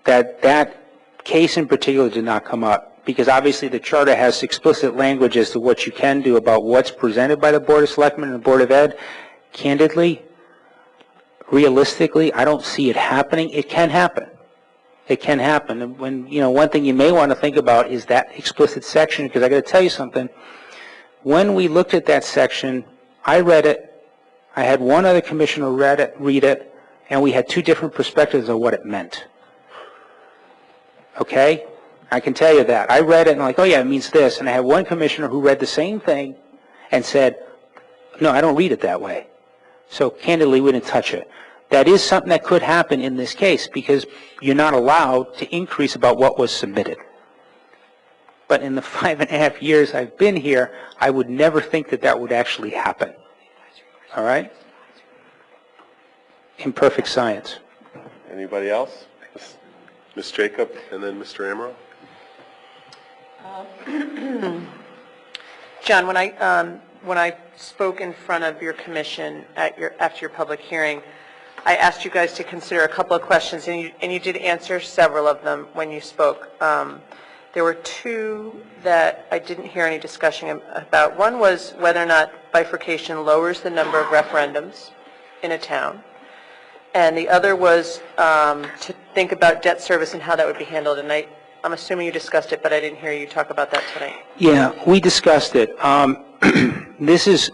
That case in particular did not come up because obviously the charter has explicit language as to what you can do about what's presented by the Board of Selectmen and the Board of Ed. Candidly, realistically, I don't see it happening. It can happen. It can happen. And when, one thing you may want to think about is that explicit section, because I got to tell you something. When we looked at that section, I read it, I had one other commissioner read it, and we had two different perspectives of what it meant. Okay? I can tell you that. I read it and like, oh yeah, it means this. And I had one commissioner who read the same thing and said, no, I don't read it that way. So candidly, we didn't touch it. That is something that could happen in this case because you're not allowed to increase about what was submitted. But in the 5.5 years I've been here, I would never think that that would actually happen. All right? Imperfect science. anybody else? Ms. Jacob and then Mr. Amaro? John, when I spoke in front of your commission after your public hearing, I asked you guys to consider a couple of questions, and you did answer several of them when you spoke. There were two that I didn't hear any discussion about. One was whether or not bifurcation lowers the number of referendums in a town, and the other was to think about debt service and how that would be handled. And I'm assuming you discussed it, but I didn't hear you talk about that tonight. Yeah, we discussed it. This is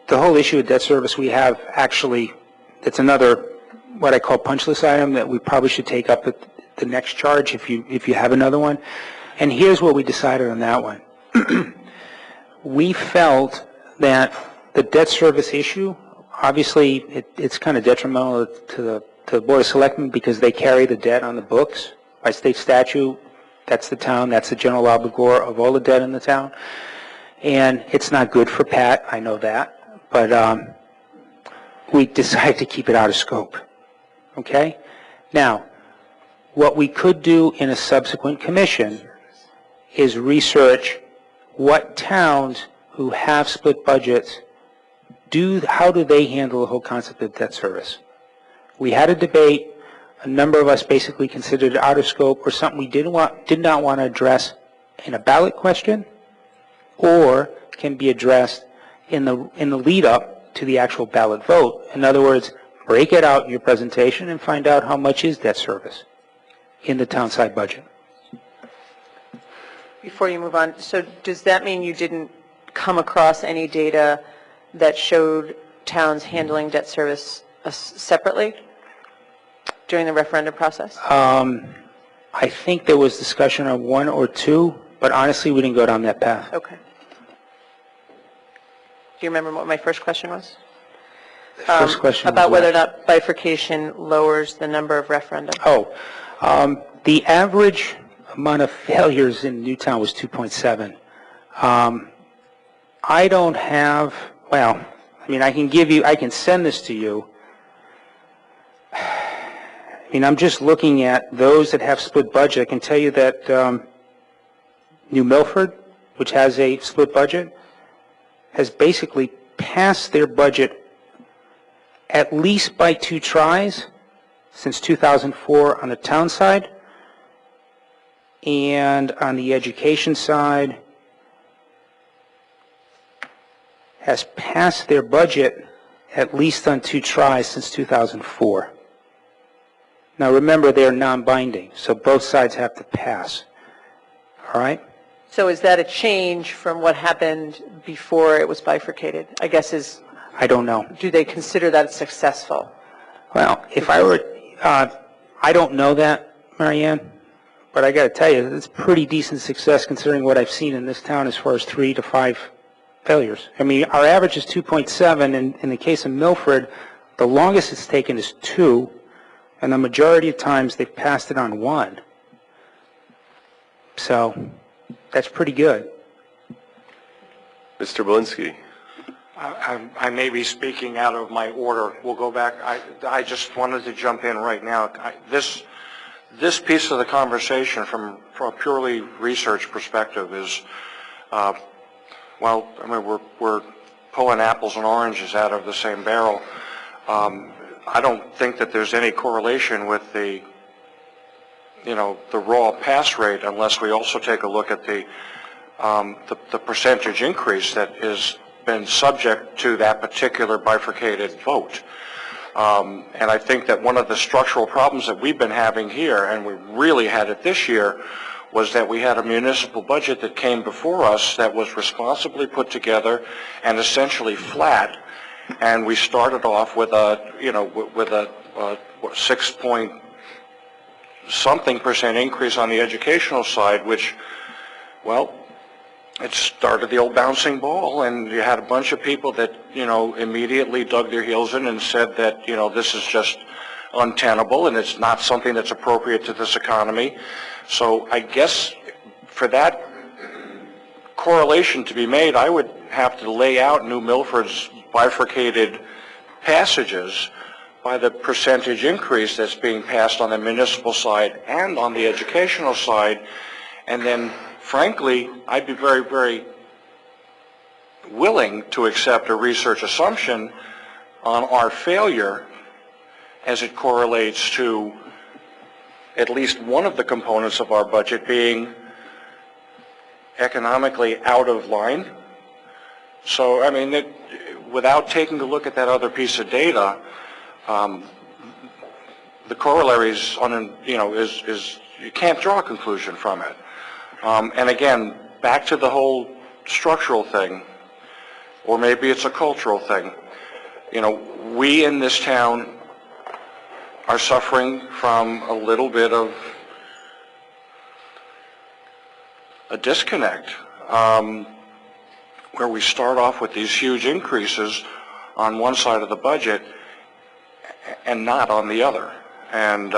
the whole issue of debt service. We have actually, it's another what I call punch list item that we probably should take up at the next charge if you have another one. And here's what we decided on that one. We felt that the debt service issue, obviously it's kind of detrimental to the Board of Selectmen because they carry the debt on the books by state statute. That's the town, that's the general obligor of all the debt in the town. And it's not good for Pat, I know that, but we decided to keep it out of scope. Okay? Now, what we could do in a subsequent commission is research what towns who have split budgets how do they handle the whole concept of debt service. We had a debate. A number of us basically considered it out of scope or something we did not want to address in a ballot question or can be addressed in the lead up to the actual ballot vote. In other words, break it out in your presentation and find out how much is debt service in the town side budget. Before you move on, so does that mean you didn't come across any data that showed towns handling debt service separately during the referendum process? I think there was discussion on one or two, but honestly, we didn't go down that path. Okay. Do you remember what my first question was? The first question about was whether or not bifurcation lowers the number of referendums. Oh, the average amount of failures in Newtown was 2.7. I don't have, well, I mean, I can send this to you. I mean, I'm just looking at those that have split budget. I can tell you that New Milford, which has a split budget, has basically passed their budget at least by 2 tries since 2004 on the town side, and on the education side has passed their budget at least on 2 tries since 2004. Now, remember, they're non-binding, so both sides have to pass. All right? So is that a change from what happened before it was bifurcated? I guess I don't know. do they consider that successful? Well, if I were, I don't know that, Marianne, but I got to tell you, it's pretty decent success considering what I've seen in this town as far as 3 to 5 failures. I mean, our average is 2.7, and in the case of Milford, the longest it's taken is 2, and the majority of times they've passed it on 1. So that's pretty good. Mr. Belinsky. I may be speaking out of my order. We'll go back. I just wanted to jump in right now. This piece of the conversation from a purely research perspective is, well, I mean, we're pulling apples and oranges out of the same barrel. I don't think that there's any correlation with the raw pass rate unless we also take a look at the percentage increase that has been subject to that particular bifurcated vote. And I think that one of the structural problems that we've been having here, and we really had it this year, was that we had a municipal budget that came before us that was responsibly put together and essentially flat. And we started off with a 6-point-something% increase on the educational side, which, well, it started the old bouncing ball, and you had a bunch of people that, immediately dug their heels in and said that, this is just untenable and it's not something that's appropriate to this economy. So I guess for that correlation to be made, I would have to lay out New Milford's bifurcated passages by the percentage increase that's being passed on the municipal side and on the educational side. And then, frankly, I'd be very, very willing to accept a research assumption on our failure as it correlates to at least one of the components of our budget being economically out of line. So, I mean, without taking a look at that other piece of data, the corollaries is you can't draw a conclusion from it. And again, back to the whole structural thing, or maybe it's a cultural thing. We in this town are suffering from a little bit of a disconnect, where we start off with these huge increases on one side of the budget and not on the other. And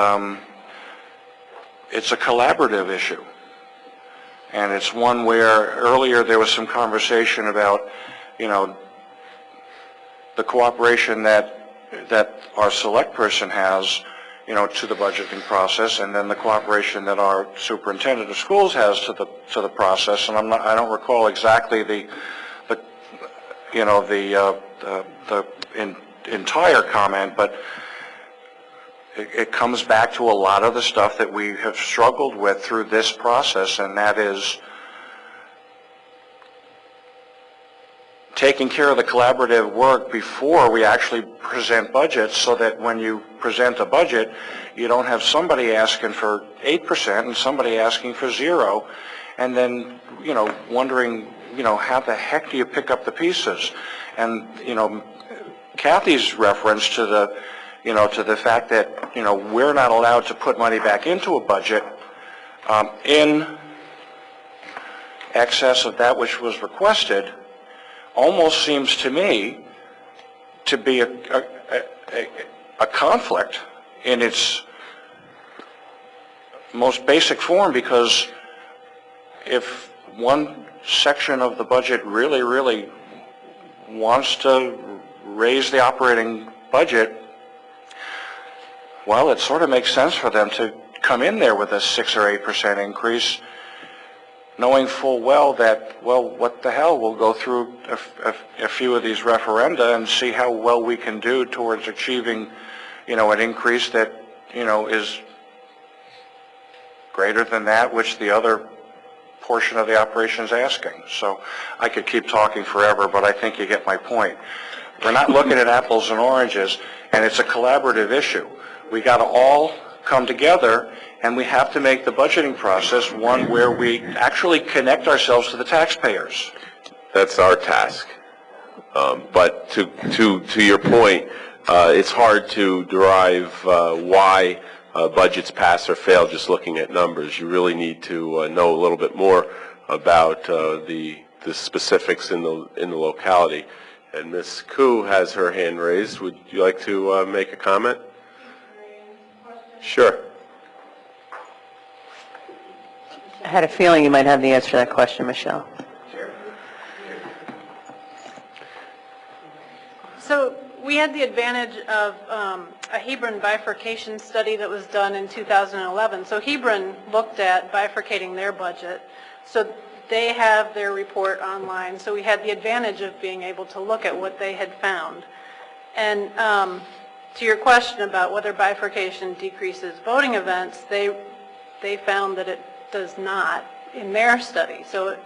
it's a collaborative issue. And it's one where earlier there was some conversation about, the cooperation that our select person has, to the budgeting process, and then the cooperation that our superintendent of schools has to the process. And I don't recall exactly the entire comment, but it comes back to a lot of the stuff that we have struggled with through this process, and that is taking care of the collaborative work before we actually present budgets, so that when you present a budget, you don't have somebody asking for 8% and somebody asking for 0, and then, wondering, how the heck do you pick up the pieces? And, Kathy's reference to the, to the fact that, we're not allowed to put money back into a budget in excess of that which was requested, almost seems to me to be a conflict in its most basic form, because if one section of the budget really, really wants to raise the operating budget, well, it sort of makes sense for them to come in there with a 6 or 8% increase, knowing full well that, well, what the hell, we'll go through a few of these referenda and see how well we can do towards achieving, an increase that, is greater than that which the other portion of the operation is asking. So I could keep talking forever, but I think you get my point. We're not looking at apples and oranges, and it's a collaborative issue. We got to all come together, and we have to make the budgeting process one where we actually connect ourselves to the taxpayers. That's our task. But to your point, it's hard to derive why budgets pass or fail just looking at numbers. You really need to know a little bit more about the specifics in the locality. And Ms. Koo has her hand raised. Would you like to make a comment? Sure. I had a feeling you might have the answer to that question, Michelle. So we had the advantage of a Hebron bifurcation study that was done in 2011. So Hebron looked at bifurcating their budget. So they have their report online. So we had the advantage of being able to look at what they had found. And to your question about whether bifurcation decreases voting events, they found that it does not in their study. So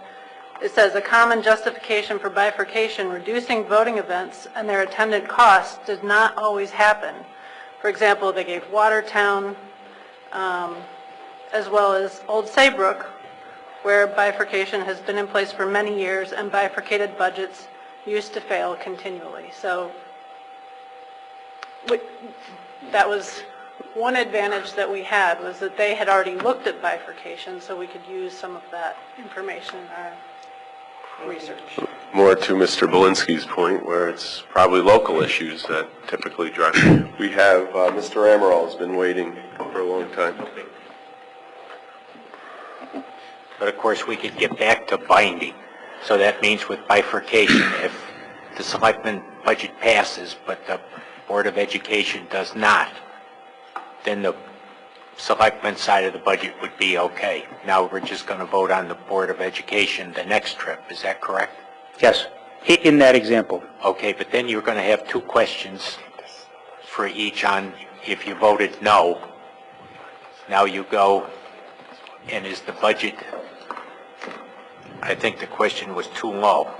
it says a common justification for bifurcation, reducing voting events and their attendant costs, did not always happen. For example, they gave Watertown as well as Old Saybrook, where bifurcation has been in place for many years and bifurcated budgets used to fail continually. So that was one advantage that we had, was that they had already looked at bifurcation, so we could use some of that information in our research. More to Mr. Belinsky's point, where it's probably local issues that typically drive. We have Mr. Amaral has been waiting for a long time. But of course, we could get back to binding. So that means with bifurcation, if the selectmen budget passes, but the Board of Education does not, then the selectmen side of the budget would be okay. Now we're just going to vote on the Board of Education the next trip. Is that correct? Yes, in that example. Okay, but then you're going to have two questions for each on if you voted no. Now you go, and is the budget, I think the question was too low.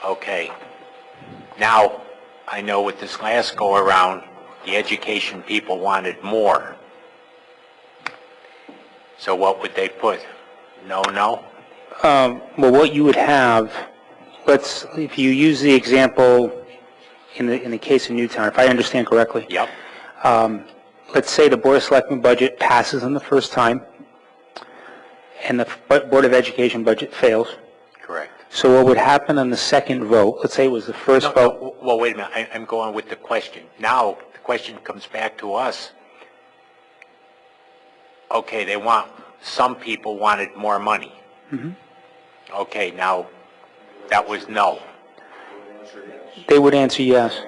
Okay. Now, I know with this last go around, the education people wanted more. So what would they put? No, no? Well, what you would have, if you use the example in the case of Newtown, if I understand correctly. Yep. Let's say the Board of Selectmen budget passes on the first time, and the Board of Education budget fails. Correct. So what would happen on the second vote, let's say it was the first vote. No, well, wait a minute. I'm going with the question. Now, the question comes back to us. Okay, some people wanted more money. Mm-hmm. Okay, now, that was no. They would answer yes.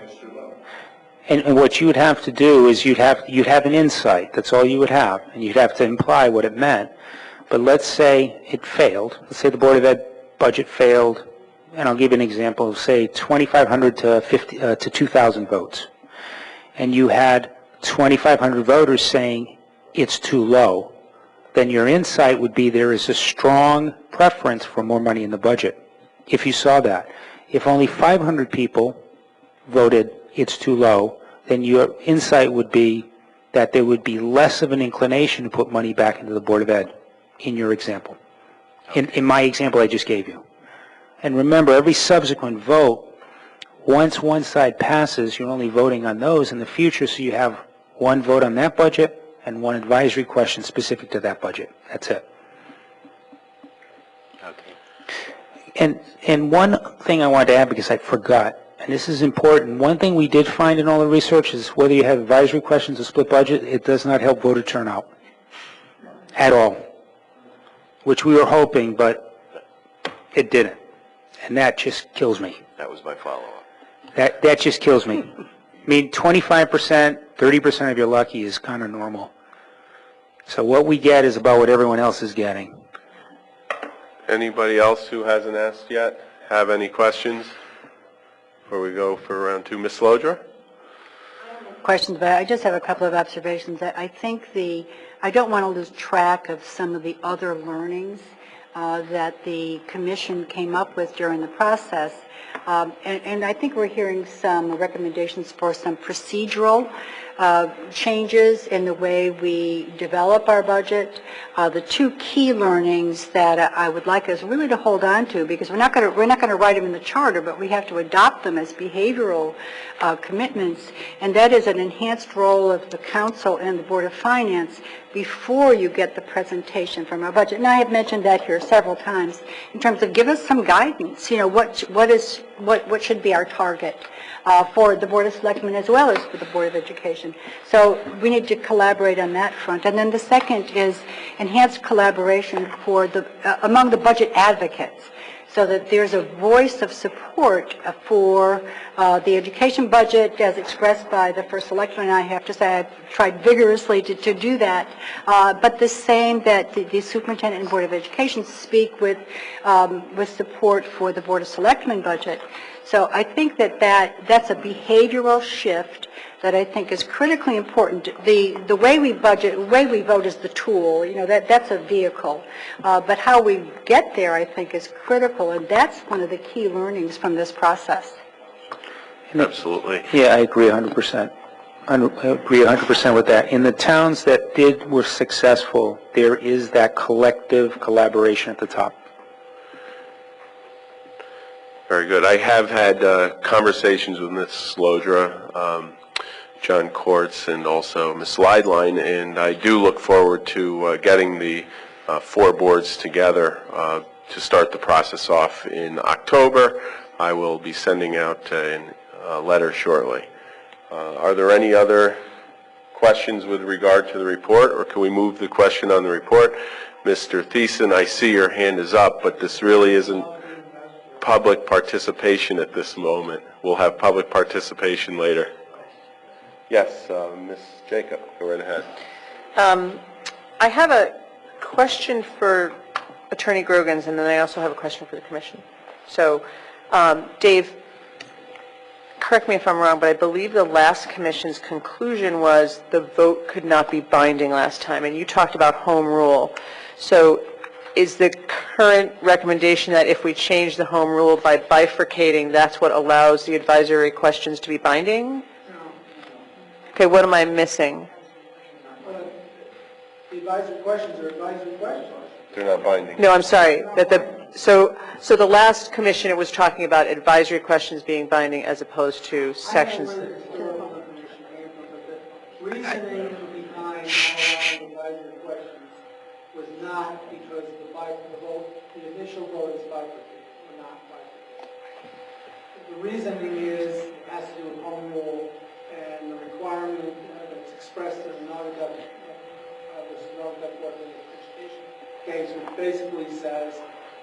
And what you would have to do is you'd have an insight. That's all you would have. And you'd have to imply what it meant. But let's say it failed. Let's say the Board of Ed budget failed, and I'll give you an example of, say, 2,500 to 2,000 votes. And you had 2,500 voters saying it's too low. Then your insight would be there is a strong preference for more money in the budget, if you saw that. If only 500 people voted it's too low, then your insight would be that there would be less of an inclination to put money back into the Board of Ed, in your example. In my example I just gave you. And remember, every subsequent vote, once one side passes, you're only voting on those in the future, so you have one vote on that budget and one advisory question specific to that budget. That's it. Okay. And one thing I wanted to add, because I forgot, and this is important, one thing we did find in all the research is whether you have advisory questions or split budget, it does not help voter turnout at all, which we were hoping, but it didn't. And that just kills me. That was my follow-up. That just kills me. I mean, 25%, 30% if you're lucky is kind of normal. So what we get is about what everyone else is getting. Anybody else who hasn't asked yet have any questions before we go for round two? Ms. Lodra? Questions, but I just have a couple of observations. That I think I don't want to lose track of some of the other learnings that the commission came up with during the process. And I think we're hearing some recommendations for some procedural changes in the way we develop our budget. The two key learnings that I would like us really to hold on to, because we're not going to write them in the charter, but we have to adopt them as behavioral commitments, and that is an enhanced role of the Council and the Board of Finance before you get the presentation from our budget. And I have mentioned that here several times in terms of give us some guidance, what should be our target for the Board of Selectmen as well as for the Board of Education. So we need to collaborate on that front. And then the second is enhanced collaboration for among the budget advocates, so that there's a voice of support for the education budget as expressed by the first selectman. I have to say I've tried vigorously to do that, but the same that the superintendent and Board of Education speak with support for the Board of Selectmen budget. So I think that's a behavioral shift that I think is critically important. The way we budget, the way we vote is the tool, that's a vehicle. But how we get there, I think, is critical, and that's one of the key learnings from this process. Absolutely. Yeah, I agree 100%. I agree 100% with that. In the towns that were successful, there is that collective collaboration at the top. Very good. I have had conversations with Ms. Slodra, John Kortz, and also Ms. Lideline, and I do look forward to getting the four boards together to start the process off in October. I will be sending out a letter shortly. Are there any other questions with regard to the report, or can we move the question on the report? Mr. Thiessen, I see your hand is up, but this really isn't public participation at this moment. We'll have public participation later. Yes, Ms. Jacob, go right ahead. I have a question for Attorney Grogan's, and then I also have a question for the Commission. So, Dave, correct me if I'm wrong, but I believe the last Commission's conclusion was the vote could not be binding last time, and you talked about home rule. So, is the current recommendation that if we change the home rule by bifurcating, that's what allows the advisory questions to be binding? Okay, what am I missing? The advisory questions are advisory questions. They're not binding. No, I'm sorry. So the last commission, it was talking about advisory questions being binding as opposed to sections. Reasoning behind allowing advisory questions was not because the initial vote is bifurcated, or not bifurcated. The reasoning is it has to do with home rule and the requirement that's expressed in the non-adopted education case, which basically says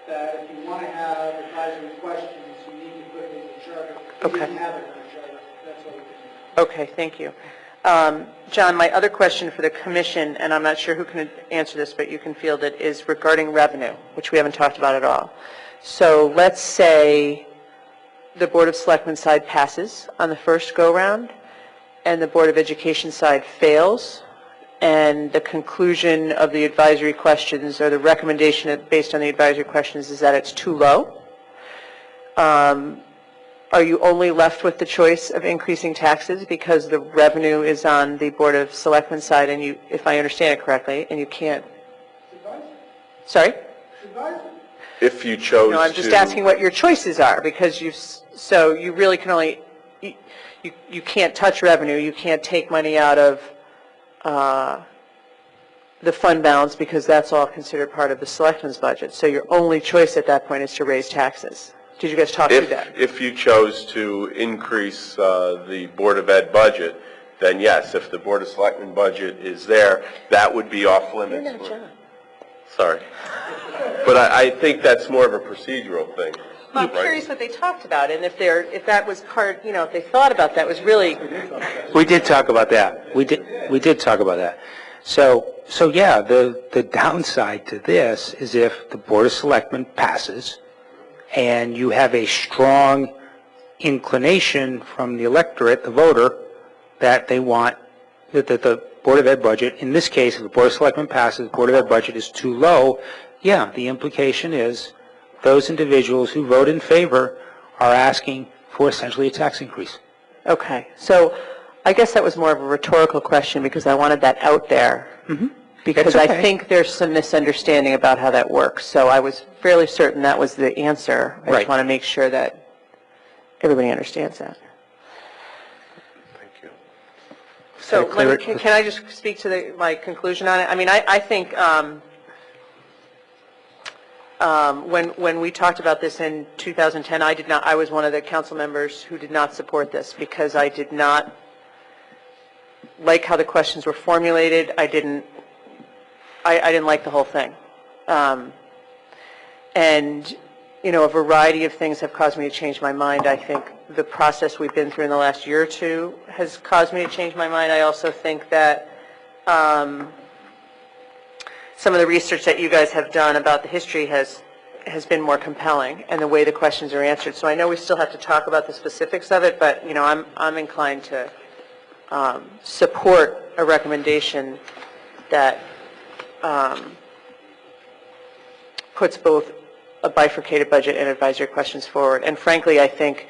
that if you want to have advisory questions, you need to put it in the charter. Okay. You didn't have it in the charter. That's what we did. Okay, thank you. John, my other question for the Commission, and I'm not sure who can answer this, but you can field it, is regarding revenue, which we haven't talked about at all. So let's say the Board of Selectmen side passes on the first go-round, and the Board of Education side fails, and the conclusion of the advisory questions, or the recommendation based on the advisory questions, is that it's too low. Are you only left with the choice of increasing taxes because the revenue is on the Board of Selectmen side, and you, if I understand it correctly, and you can't? Sorry? If you chose No, I'm just asking what your choices are, because so you really can only, you can't touch revenue, you can't take money out of the fund balance because that's all considered part of the Selectmen's budget. So your only choice at that point is to raise taxes. Did you guys talk through that? If you chose to increase the Board of Ed budget, then yes, if the Board of Selectmen budget is there, that would be off limits. You're not John. Sorry. But I think that's more of a procedural thing. Well, I'm curious what they talked about, and if that was part, if they thought about that, was really. We did talk about that. We did talk about that. So yeah, the downside to this is if the Board of Selectmen passes, and you have a strong inclination from the electorate, the voter, that they want that the Board of Ed budget, in this case, if the Board of Selectmen passes, the Board of Ed budget is too low, yeah, the implication is those individuals who vote in favor are asking for essentially a tax increase. Okay. So I guess that was more of a rhetorical question because I wanted that out there. Because That's I okay. think there's some misunderstanding about how that works. So I was fairly certain that was the answer. I Right. just want to make sure that everybody understands that. Thank you. So Is that clear? can I just speak to my conclusion on it? I mean, I think when we talked about this in 2010, I was one of the council members who did not support this because I did not like how the questions were formulated. I didn't like the whole thing. And, you know, a variety of things have caused me to change my mind. I think the process we've been through in the last year or two has caused me to change my mind. I also think that some of the research that you guys have done about the history has been more compelling and the way the questions are answered. So I know we still have to talk about the specifics of it, but, you know, I'm inclined to support a recommendation that puts both a bifurcated budget and advisory questions forward. And frankly, I think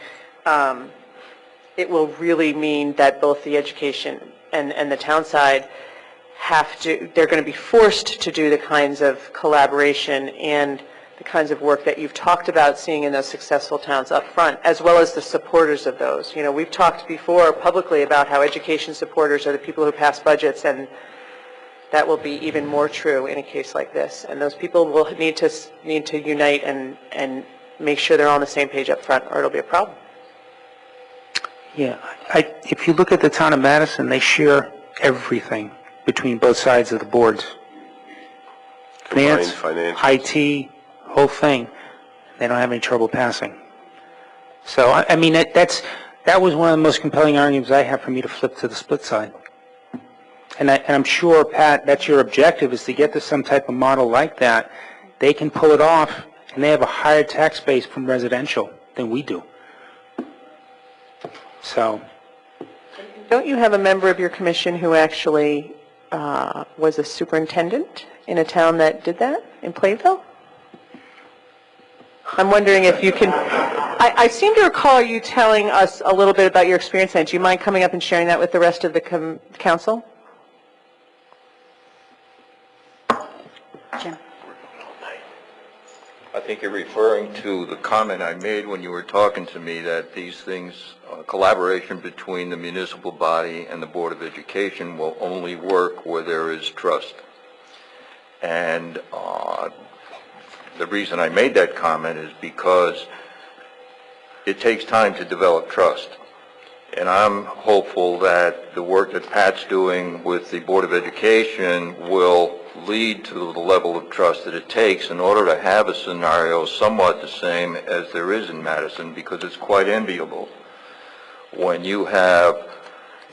it will really mean that both the education and the town side they're going to be forced to do the kinds of collaboration and the kinds of work that you've talked about seeing in those successful towns up front, as well as the supporters of those. You know, we've talked before publicly about how education supporters are the people who pass budgets, and that will be even more true in a case like this. And those people will need to unite and make sure they're all on the same page up front, or it'll be a problem. Yeah, if you look at the town of Madison, they share everything between both sides of the boards. Finance, IT, whole thing. They don't have any trouble passing. So, I mean, that was one of the most compelling arguments I have for me to flip to the split side. And I'm sure, Pat, that's your objective, is to get to some type of model like that. They can pull it off, and they have a higher tax base from residential than we do. So, Don't you have a member of your commission who actually was a superintendent in a town that did that, in Plainville? I'm wondering if you can, I seem to recall you telling us a little bit about your experience then. Do you mind coming up and sharing that with the rest of the council? Jim? I think you're referring to the comment I made when you were talking to me that these things, collaboration between the municipal body and the Board of Education will only work where there is trust. And the reason I made that comment is because it takes time to develop trust. And I'm hopeful that the work that Pat's doing with the Board of Education will lead to the level of trust that it takes in order to have a scenario somewhat the same as there is in Madison, because it's quite enviable when you have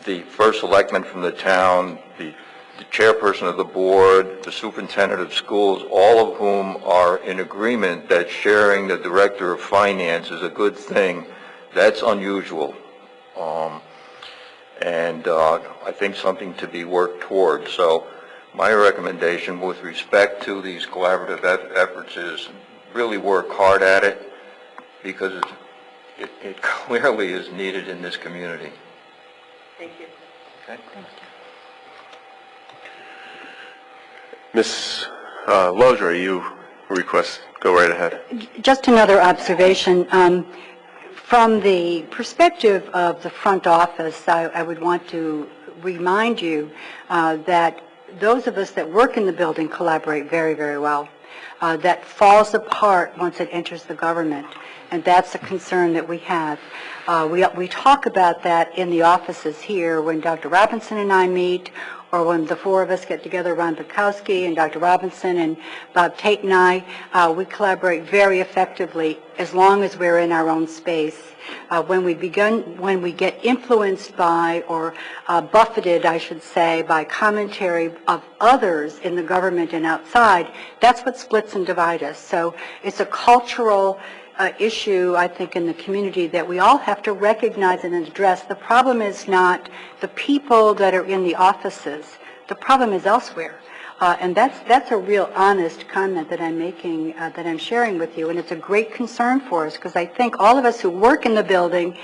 the first selectman from the town, the chairperson of the board, the superintendent of schools, all of whom are in agreement that sharing the director of finance is a good thing. That's unusual. And I think something to be worked toward. So my recommendation with respect to these collaborative efforts is really work hard at it, because it clearly is needed in this community. Thank you. Okay. Ms. Lozier, you request, go right ahead. Just another observation. From the perspective of the front office, I would want to remind you that those of us that work in the building collaborate very, very well. That falls apart once it enters the government, and that's a concern that we have. We talk about that in the offices here when Dr. Robinson and I meet, or when the four of us get together, Ron Bukowski and Dr. Robinson and Bob Tate and I, we collaborate very effectively as long as we're in our own space. When we get influenced by, or buffeted, I should say, by commentary of others in the government and outside, that's what splits and divides us. So it's a cultural issue, I think, in the community that we all have to recognize and address. The problem is not the people that are in the offices. The problem is elsewhere. And that's a real honest comment that I'm making, that I'm sharing with you, and it's a great concern for us, because I think all of us who work in the building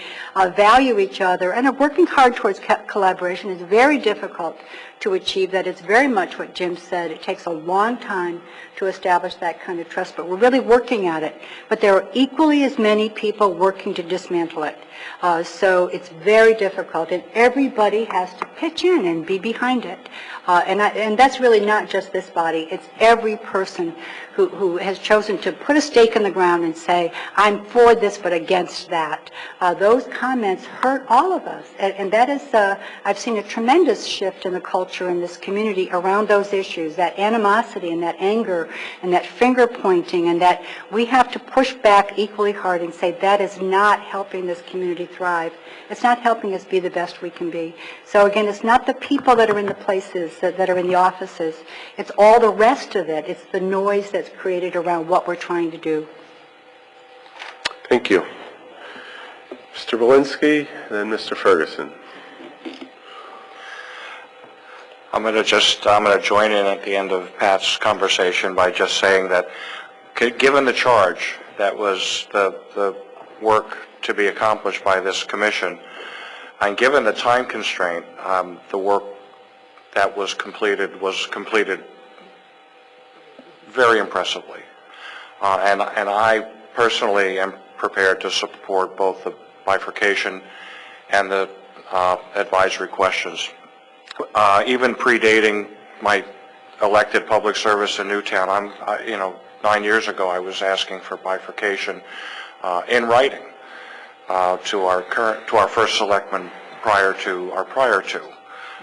value each other and are working hard towards collaboration. It's very difficult to achieve that. It's very much what Jim said. It takes a long time to establish that kind of trust, but we're really working at it. But there are equally as many people working to dismantle it. So it's very difficult, and everybody has to pitch in and be behind it. And that's really not just this body. It's every person who has chosen to put a stake in the ground and say, I'm for this but against that. Those comments hurt all of us. And that is, I've seen a tremendous shift in the culture in this community around those issues, that animosity and that anger and that finger pointing, and that we have to push back equally hard and say that is not helping this community thrive. It's not helping us be the best we can be. So again, it's not the people that are in the places, that are in the offices. It's all the rest of it. It's the noise that's created around what we're trying to do. Thank you. Mr. Belinsky, then Mr. Ferguson. I'm going to join in at the end of Pat's conversation by just saying that, given the charge that was the work to be accomplished by this commission, and given the time constraint, the work that was completed very impressively. And I personally am prepared to support both the bifurcation and the advisory questions. Even predating my elected public service in Newtown, 9 years ago I was asking for bifurcation in writing to our first selectman prior to.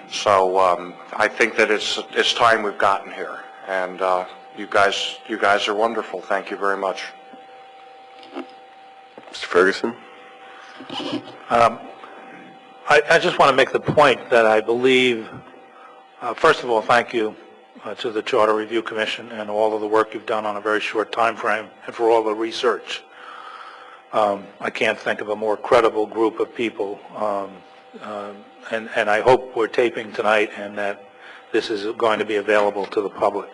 So I think that it's time we've gotten here, and you guys are wonderful. Thank you very much. Mr. Ferguson. I just want to make the point that I believe, first of all, thank you to the Charter Review Commission and all of the work you've done on a very short time frame, and for all the research. I can't think of a more credible group of people, and I hope we're taping tonight and that this is going to be available to the public.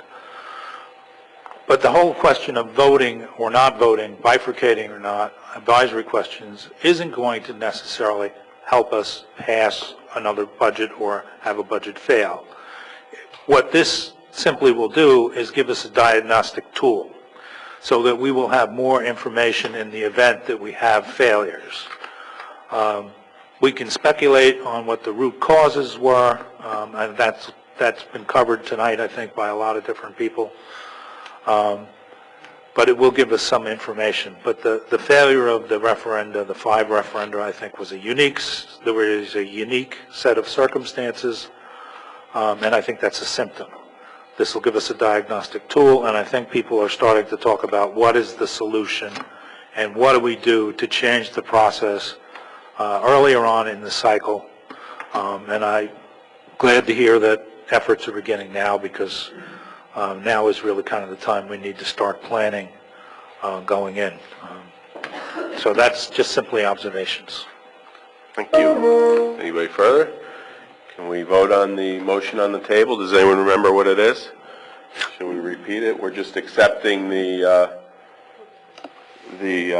But the whole question of voting or not voting, bifurcating or not, advisory questions, isn't going to necessarily help us pass another budget or have a budget fail. What this simply will do is give us a diagnostic tool so that we will have more information in the event that we have failures. We can speculate on what the root causes were, and that's been covered tonight, I think, by a lot of different people. But it will give us some information. But the failure of the referenda, the 5 referenda, I think there was a unique set of circumstances, and I think that's a symptom. This will give us a diagnostic tool, and I think people are starting to talk about what is the solution and what do we do to change the process earlier on in the cycle. And I'm glad to hear that efforts are beginning now, because now is really kind of the time we need to start planning going in. So that's just simply observations. Thank you. Anybody further? Can we vote on the motion on the table? Does anyone remember what it is? Should we repeat it? We're just accepting the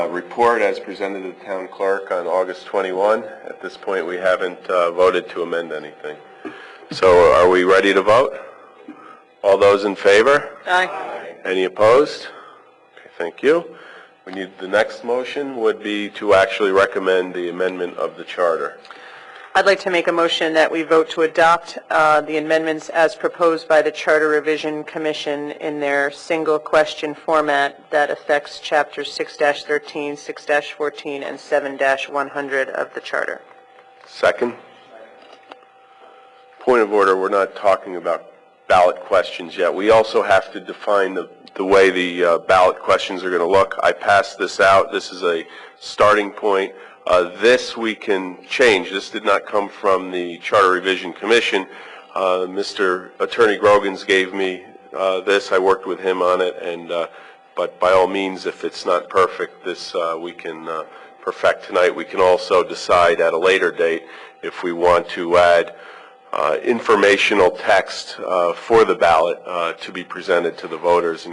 report as presented to the town clerk on August 21. At this point, we haven't voted to amend anything. So are we ready to vote? All those in favor? Aye. Any opposed? Okay, thank you. We need, the next motion would be to actually recommend the amendment of the charter. I'd like to make a motion that we vote to adopt the amendments as proposed by the Charter Revision Commission in their single question format that affects chapters 6-13, 6-14, and 7-100 of the charter. Second. Point of order, we're not talking about ballot questions yet. We also have to define the way the ballot questions are going to look. I passed this out. This is a starting point. This we can change. This did not come from the Charter Revision Commission. Mr. Attorney Grogans gave me this. I worked with him on it, and but by all means, if it's not perfect, this we can perfect tonight. We can also decide at a later date if we want to add informational text for the ballot to be presented to the voters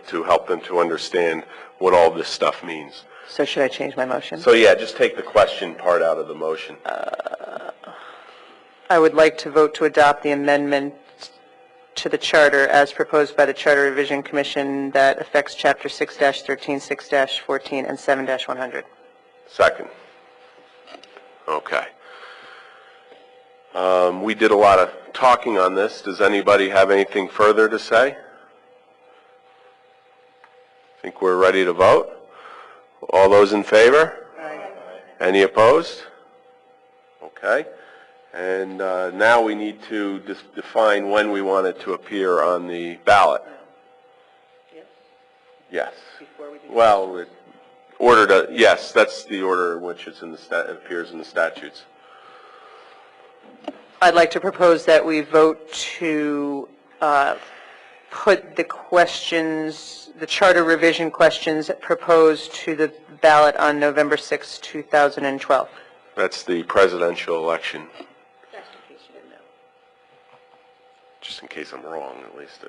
to help them to understand what all this stuff means. So should I change my motion? So yeah, just take the question part out of the motion. I would like to vote to adopt the amendment to the charter as proposed by the Charter Revision Commission that affects Chapter 6-13, 6-14, and 7-100. Second. Okay. We did a lot of talking on this. Does anybody have anything further to say? I think we're ready to vote. All those in favor? Aye. Any opposed? Okay. And now we need to define when we want it to appear on the ballot. Yes. Well, order to, yes, that's the order in which it's in the it appears in the statutes. I'd like to propose that we vote to put the questions, the charter revision questions proposed to the ballot on November 6, 2012. That's the presidential election. Just in case I'm wrong, at least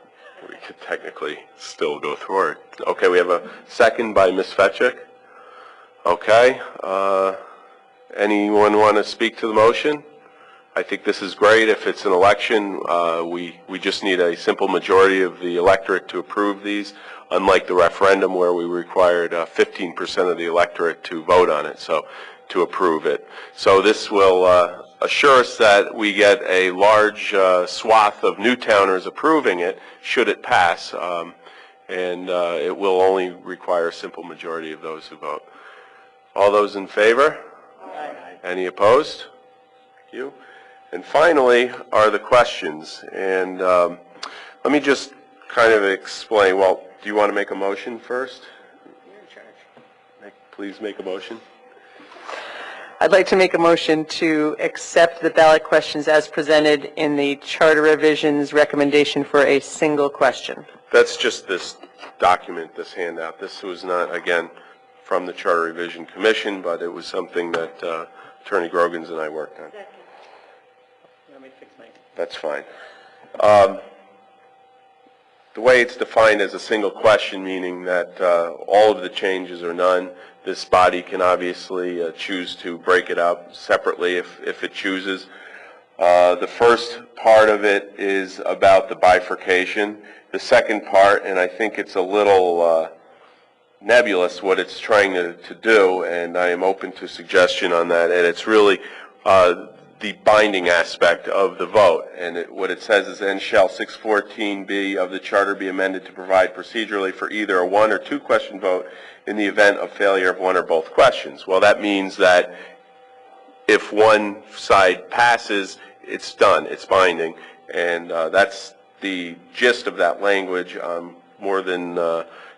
we could technically still go through it. Okay, we have a second by Ms. Fetchik. Okay. Anyone want to speak to the motion? I think this is great. If it's an election, we just need a simple majority of the electorate to approve these, unlike the referendum where we required 15% of the electorate to vote on it, so to approve it. So this will assure us that we get a large swath of Newtowners approving it, should it pass, and it will only require a simple majority of those who vote. All those in favor? Aye. Any opposed? Thank you. And finally are the questions. And let me just kind of explain. Well, do you want to make a motion first? You're in charge. Please make a motion. I'd like to make a motion to accept the ballot questions as presented in the Charter Revision's recommendation for a single question. That's just this document, this handout. This was not, again, from the Charter Revision Commission, but it was something that Attorney Grogans and I worked on. That's fine. The way it's defined as a single question, meaning that all of the changes are none. This body can obviously choose to break it up separately if it chooses. The first part of it is about the bifurcation. The second part, and I think it's a little nebulous what it's trying to do, and I am open to suggestion on that, and it's really the binding aspect of the vote. And what it says is, "And shall 614B of the Charter be amended to provide procedurally for either a one or two question vote in the event of failure of one or both questions." Well, that means that if one side passes, it's done, it's binding, and that's the gist of that language. More than,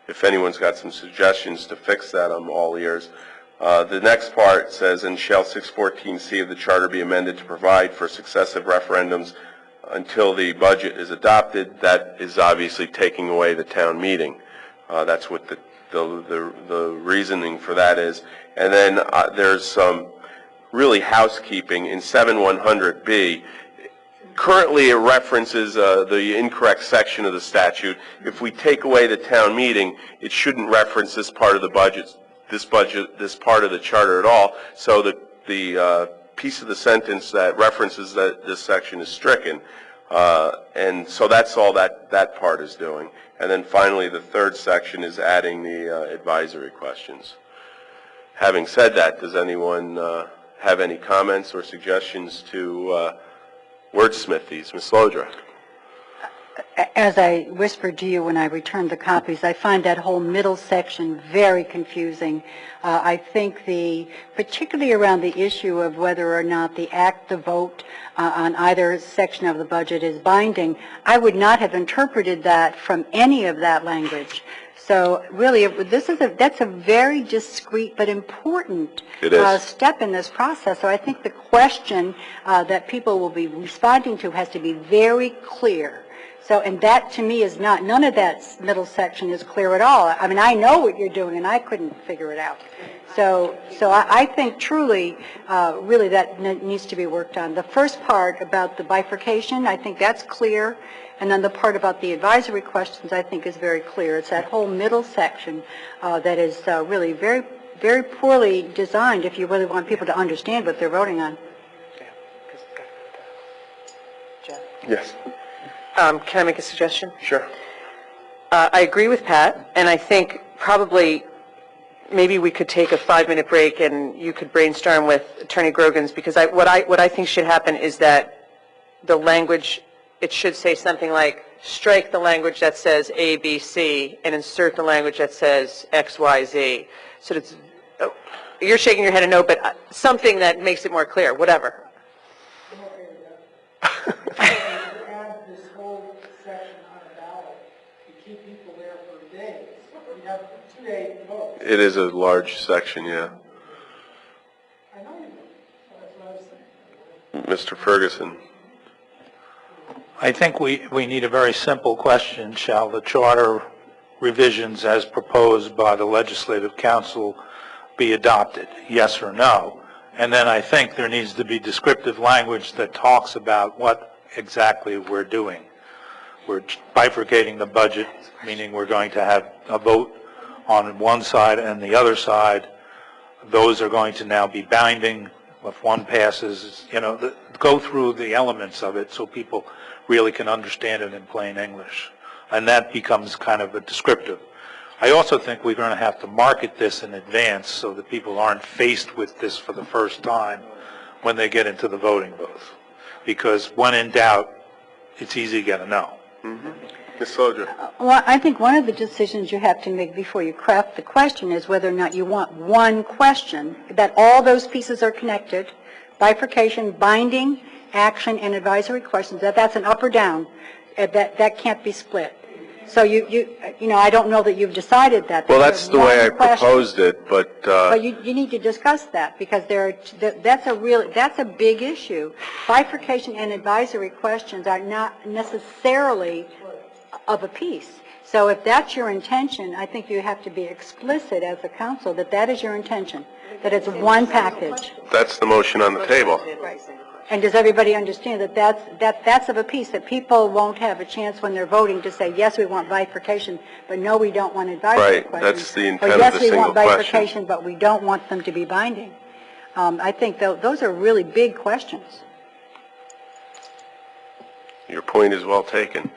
if anyone's got some suggestions to fix that, I'm all ears. The next part says, "And shall 614C of the Charter be amended to provide for successive referendums until the budget is adopted." That is obviously taking away the town meeting. That's what the reasoning for that is. And then there's some really housekeeping in 7100B. Currently it references the incorrect section of the statute. If we take away the town meeting, it shouldn't reference this part of the budget, this part of the charter at all. So the piece of the sentence that references this section is stricken. And so that's all that part is doing. And then finally, the third section is adding the advisory questions. Having said that, does anyone have any comments or suggestions to wordsmith these? Ms. Lodra. As I whispered to you when I returned the copies, I find that whole middle section very confusing. I think particularly around the issue of whether or not the vote on either section of the budget is binding, I would not have interpreted that from any of that language. So really, that's a very discreet but important step in this process. So I think the question that people will be responding to has to be very clear, So, and that to me is not, none of that middle section is clear at all. I mean, I know what you're doing and I couldn't figure it out. So I think truly, really that needs to be worked on. The first part about the bifurcation, I think that's clear. And then the part about the advisory questions, I think is very clear. It's that whole middle section that is really very, very poorly designed if you really want people to understand what they're voting on. Yes. Can I make a suggestion? Sure. I agree with Pat, and I think probably maybe we could take a 5-minute break and you could brainstorm with Attorney Grogan's, because what I think should happen is that the language, it should say something like, strike the language that says A, B, C, and insert the language that says X, Y, Z. So it's, you're shaking your head a no, but something that makes it more clear, whatever. It is a large section, yeah. Mr. Ferguson. I think we need a very simple question. Shall the charter revisions as proposed by the Legislative Council be adopted? Yes or no? And then I think there needs to be descriptive language that talks about what exactly we're doing. We're bifurcating the budget, meaning we're going to have a vote on one side and the other side. Those are going to now be binding. If one passes, you know, go through the elements of it so people really can understand it in plain English. And that becomes kind of a descriptive. I also think we're going to have to market this in advance so that people aren't faced with this for the first time when they get into the voting booth. Because when in doubt, it's easy to get a no. Mm-hmm. Ms. Soja. Well, I think one of the decisions you have to make before you craft the question is whether or not you want one question, that all those pieces are connected, bifurcation, binding, action, and advisory questions, that's an up or down, that can't be split. So you know, I don't know that you've decided that. Well, that's the way I proposed it, but... But you need to discuss that, because that's a big issue. Bifurcation and advisory questions are not necessarily of a piece. So if that's your intention, I think you have to be explicit as a council that that is your intention, that it's one package. That's the motion on the table. Right. And does everybody understand that that's of a piece, that people won't have a chance when they're voting to say, yes, we want bifurcation, but no, we don't want advisory questions. Right, that's the intent or of yes, the we single want question. bifurcation, but we don't want them to be binding. I think those are really big questions. Your point is well taken.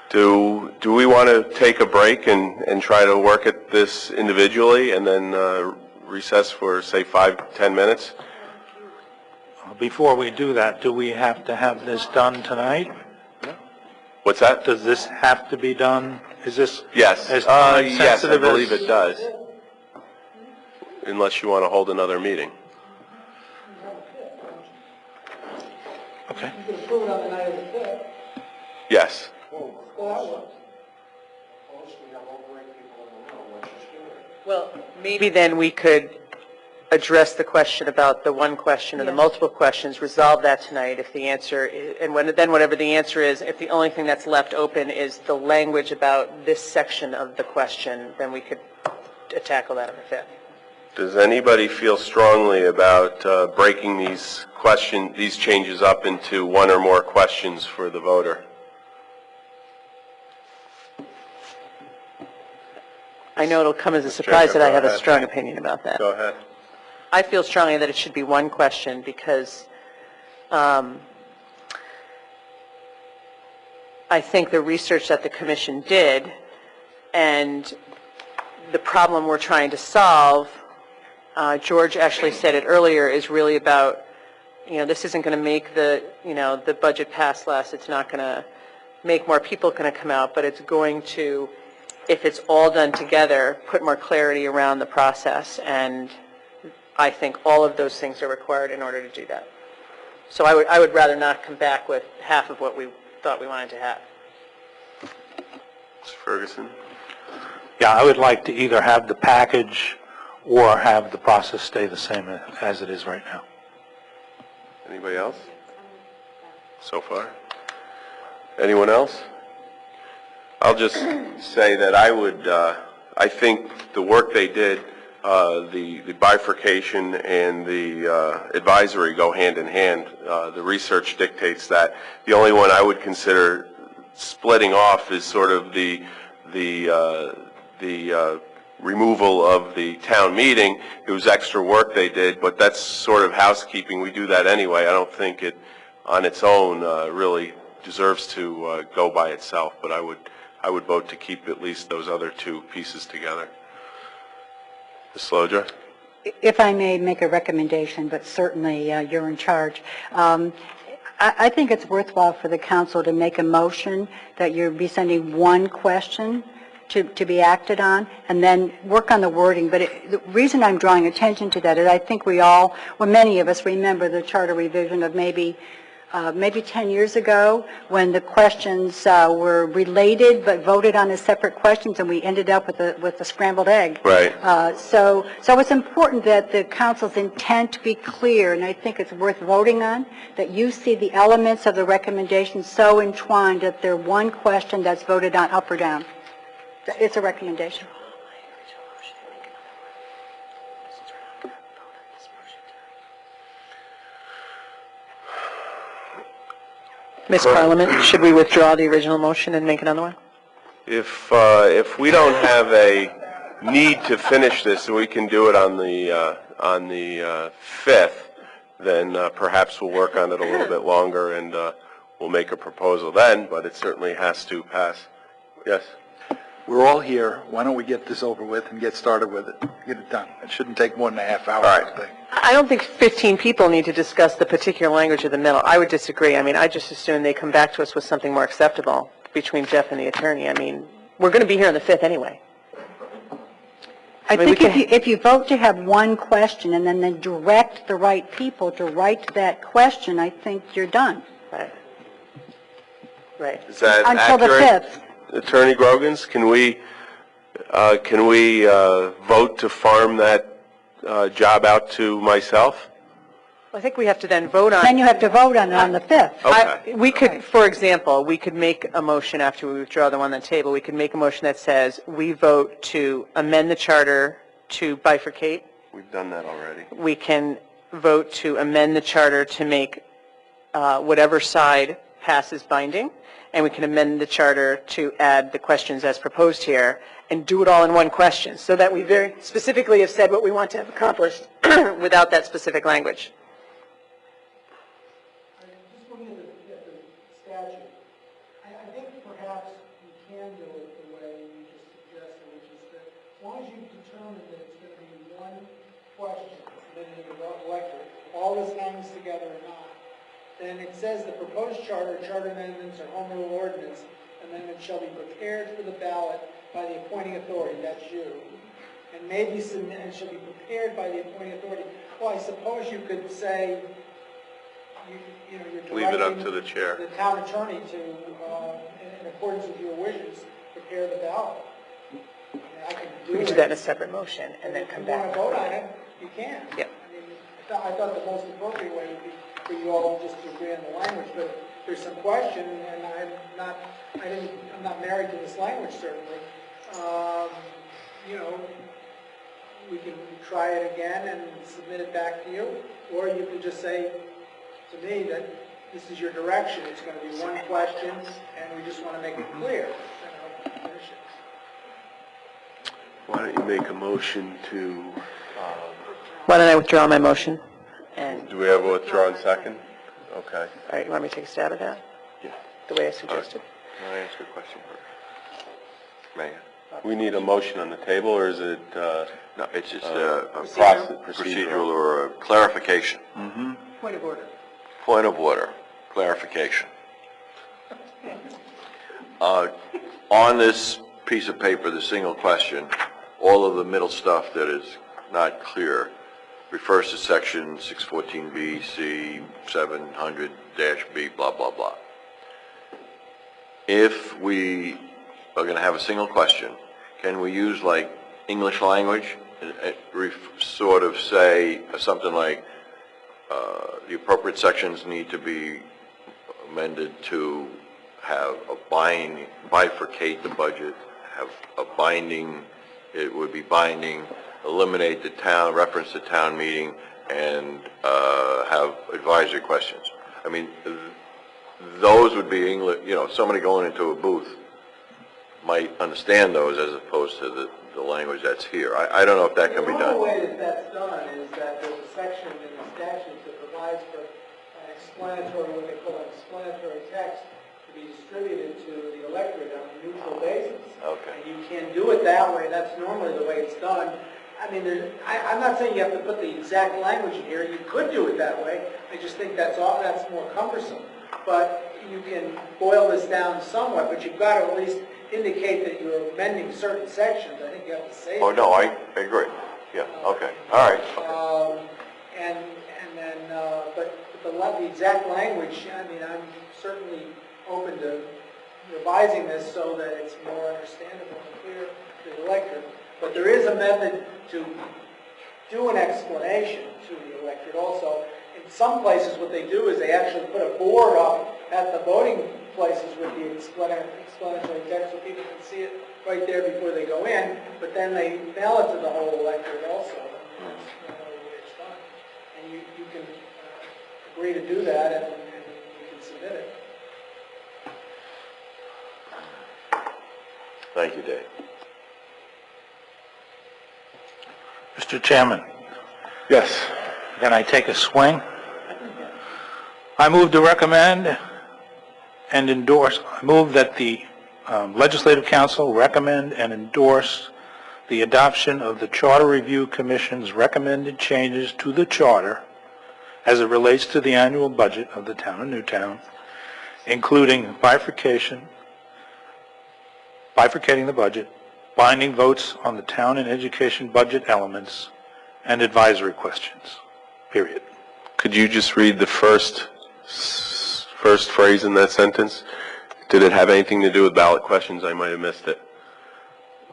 Do we want to take a break and try to work at this individually and then recess for, say, 5-10 minutes? Before we do that, do we have to have this done tonight? What's that? Does this have to be done? Is this Yes. as Yes, I time-sensitive believe as- it does. Unless you want to hold another meeting. Okay. Yes. Well, maybe then we could address the question about the one question or the multiple questions, resolve that tonight if the answer is, and then whatever the answer is, if the only thing that's left open is the language about this section of the question, then we could tackle that on the 5th. Does anybody feel strongly about breaking these changes up into one or more questions for the voter? I know it'll come as a surprise that I have a ahead. strong opinion about that. Go ahead. I feel strongly that it should be one question because I think the research that the commission did and the problem we're trying to solve, George actually said it earlier, is really about, this isn't going to make the budget pass less. It's not going to make more people going to come out, but it's going to, if it's all done together, put more clarity around the process. And I think all of those things are required in order to do that. So I would rather not come back with half of what we thought we wanted to have. Mr. Ferguson? Yeah, I would like to either have the package or have the process stay the same as it is right now. Anybody else? So far? Anyone else? I'll just say that I think the work they did, the bifurcation and the advisory go hand in hand. The research dictates that. The only one I would consider splitting off is sort of the removal of the town meeting. It was extra work they did, but that's sort of housekeeping. We do that anyway. I don't think it on its own really deserves to go by itself, but I would vote to keep at least those other two pieces together. Ms. Slodra? If I may make a recommendation, but certainly you're in charge. I think it's worthwhile for the council to make a motion that you'll be sending one question to be acted on, and then work on the wording. But the reason I'm drawing attention to that is I think we all, well, many of us remember the charter revision of maybe 10 years ago when the questions were related but voted on as separate questions, and we ended up with a scrambled egg. Right. So it's important that the council's intent be clear, and I think it's worth voting on, that you see the elements of the recommendation so entwined that they're one question that's voted on up or down. It's a recommendation. Ms. Parliament, should we withdraw the original motion and make another one? If we don't have a need to finish this and we can do it on the 5th, then perhaps we'll work on it a little bit longer and we'll make a proposal then, but it certainly has to pass. Yes? We're all here. Why don't we get this over with and get started with it? Get it done. It shouldn't take more than a half hour. All right. I don't think 15 people need to discuss the particular language of the middle. I would disagree. I mean, I just assume they come back to us with something more acceptable between Jeff and the attorney. I mean, we're going to be here on the 5th anyway. I think if you vote to have one question and then direct the right people to write that question, I think you're done. Right. Right. Is that Until the accurate? 5th. Attorney Grogans, can we vote to farm that job out to myself? I think we have to then vote on. Then you have to vote on it on the 5th. Okay. We could, for example, we could make a motion after we withdraw the one on the table. We could make a motion that says we vote to amend the charter to bifurcate. We've done that already. We can vote to amend the charter to make whatever side passes binding, and we can amend the charter to add the questions as proposed here and do it all in one question, so that we very specifically have said what we want to have accomplished without that specific language. Just looking at the statute, I think perhaps you can do it the way you just suggested, which is that as long as you determine that it's going to be one question submitted to the electorate, all this hangs together or not, then it says the proposed charter amendments, or home rule ordinance amendments shall be prepared for the ballot by the appointing authority, that's you, and maybe submitted and shall be prepared by the appointing authority. Well, I suppose you could say, you're Leave it up directing to the chair. the town attorney to, in accordance with your wishes, prepare the ballot. I can We could do that in a separate motion and then come back. If you want to vote on it, you can. Yep. I mean, I thought the most appropriate way would be for you all just to agree on the language, but if there's some question, and I'm not married to this language certainly. We can try it again and submit it back to you, or you can just say to me that this is your direction. It's going to be one question, and we just want to make it clear. Finish it. Why don't you make a motion to... Why don't I withdraw my motion? And, Do we have a withdrawn second? Okay. all right, you want me to take a stab at that? Yeah. The way I suggested? Can I ask a question first? May I? We need a motion on the table, or is it No, it's just a a procedural or a clarification. Point of order. Point of order, clarification. On this piece of paper, the single question, all of the middle stuff that is not clear refers to section 614B, C, 700-B, blah, blah, blah. If we are going to have a single question, can we use like English language? Sort of say something like the appropriate sections need to be amended to have a bifurcate the budget, have a binding, it would be binding, eliminate the town, reference the town meeting, and have advisory questions. I mean, those would be English, you know, somebody going into a booth might understand those as opposed to the language that's here. I don't know if that can be The done. only way that that's done is that there's a section in the statute that provides for an explanatory, what they call an explanatory text, to be distributed to the electorate on a neutral basis. Okay. And you can do it that way. That's normally the way it's done. I mean, I'm not saying you have to put the exact language in here. You could do it that way. I just think that's more cumbersome. But you can boil this down somewhat, but you've got to at least indicate that you're amending certain sections. I think you have to say Oh, that. no, I agree. Yeah, okay, all right. And then, but the exact language, I mean, I'm certainly open to revising this so that it's more understandable and clear to the electorate. But there is a method to do an explanation to the electorate also. In some places, what they do is they actually put a board up at the voting places with the explanatory text so people can see it right there before they go in, but then they mail it to the whole electorate also. That's the way it's done. And you can agree to do that and you can submit it. Thank you, Dave. Mr. Chairman, Yes. can I take a swing? I move to recommend and endorse, I move that the Legislative Council recommend and endorse the adoption of the Charter Review Commission's recommended changes to the charter as it relates to the annual budget of the town of Newtown, including bifurcating the budget, binding votes on the town and education budget elements, and advisory questions, period. Could you just read the first phrase in that sentence? Did it have anything to do with ballot questions? I might have missed it.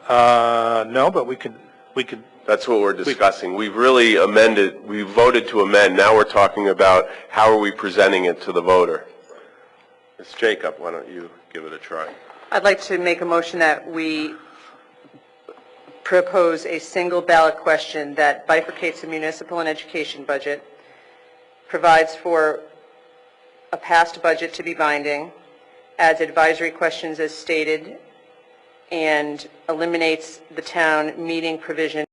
No, but we could. That's what we're discussing. We've really amended, we voted to amend. Now we're talking about how are we presenting it to the voter. Ms. Jacob, why don't you give it a try? I'd like to make a motion that we propose a single ballot question that bifurcates the municipal and education budget, provides for a past budget to be binding, adds advisory questions as stated, and eliminates the town meeting provision